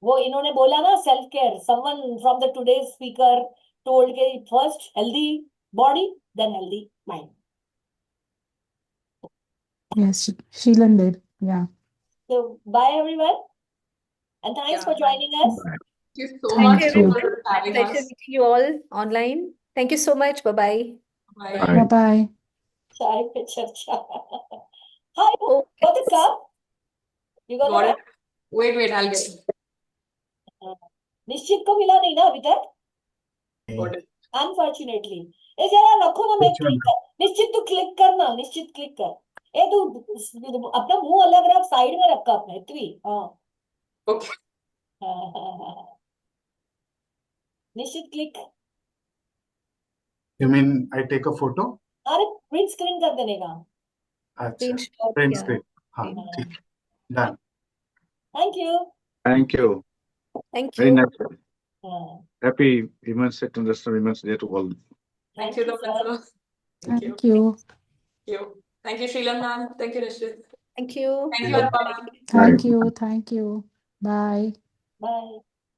वो इन्होंने बोला ना, self care. Someone from the today speaker told के first healthy body then healthy mind. Yes, Sheelan did. Yeah. So bye everyone, and thanks Yeah, for joining us. Bye. thank you so Thank much you, Thank you. for everyone. My having pleasure us. meeting you all online. Thank you so much. Bye-bye. Bye. Bye. Bye-bye. Chai pe charcha. Hi, Oh, got the cup? You got the Got cup? it. Wait, I'll get it. निश्चित को मिला नहीं ना अभी तक, Got it. Unfortunately. ए जरा रखो ना, मैं Which one? क्लिक कर. निश्चित तू क्लिक कर ना, निश्चित क्लिक कर. ए तू अपना मुंह अलग रख, साइड में रखा अपने हेत्वी. हाँ. Okay. निश्चित click. You mean I take a photo? अरे प्रिंट स्क्रीन कर देने का. अच्छा, screenshot. print Yeah. screen. हाँ, screen. ठीक. Done. Thank you. Thank you. Thank Very you. nice. Happy Women's International Women's Day to all. Thank you, Dr. sir. Thank you. Thank you. Thank you. Thank you, Sheelan ma'am. Thank you, Nishchit. Thank you. Thank you, Arpa ma'am. Thank you. Thank you. Bye. Bye.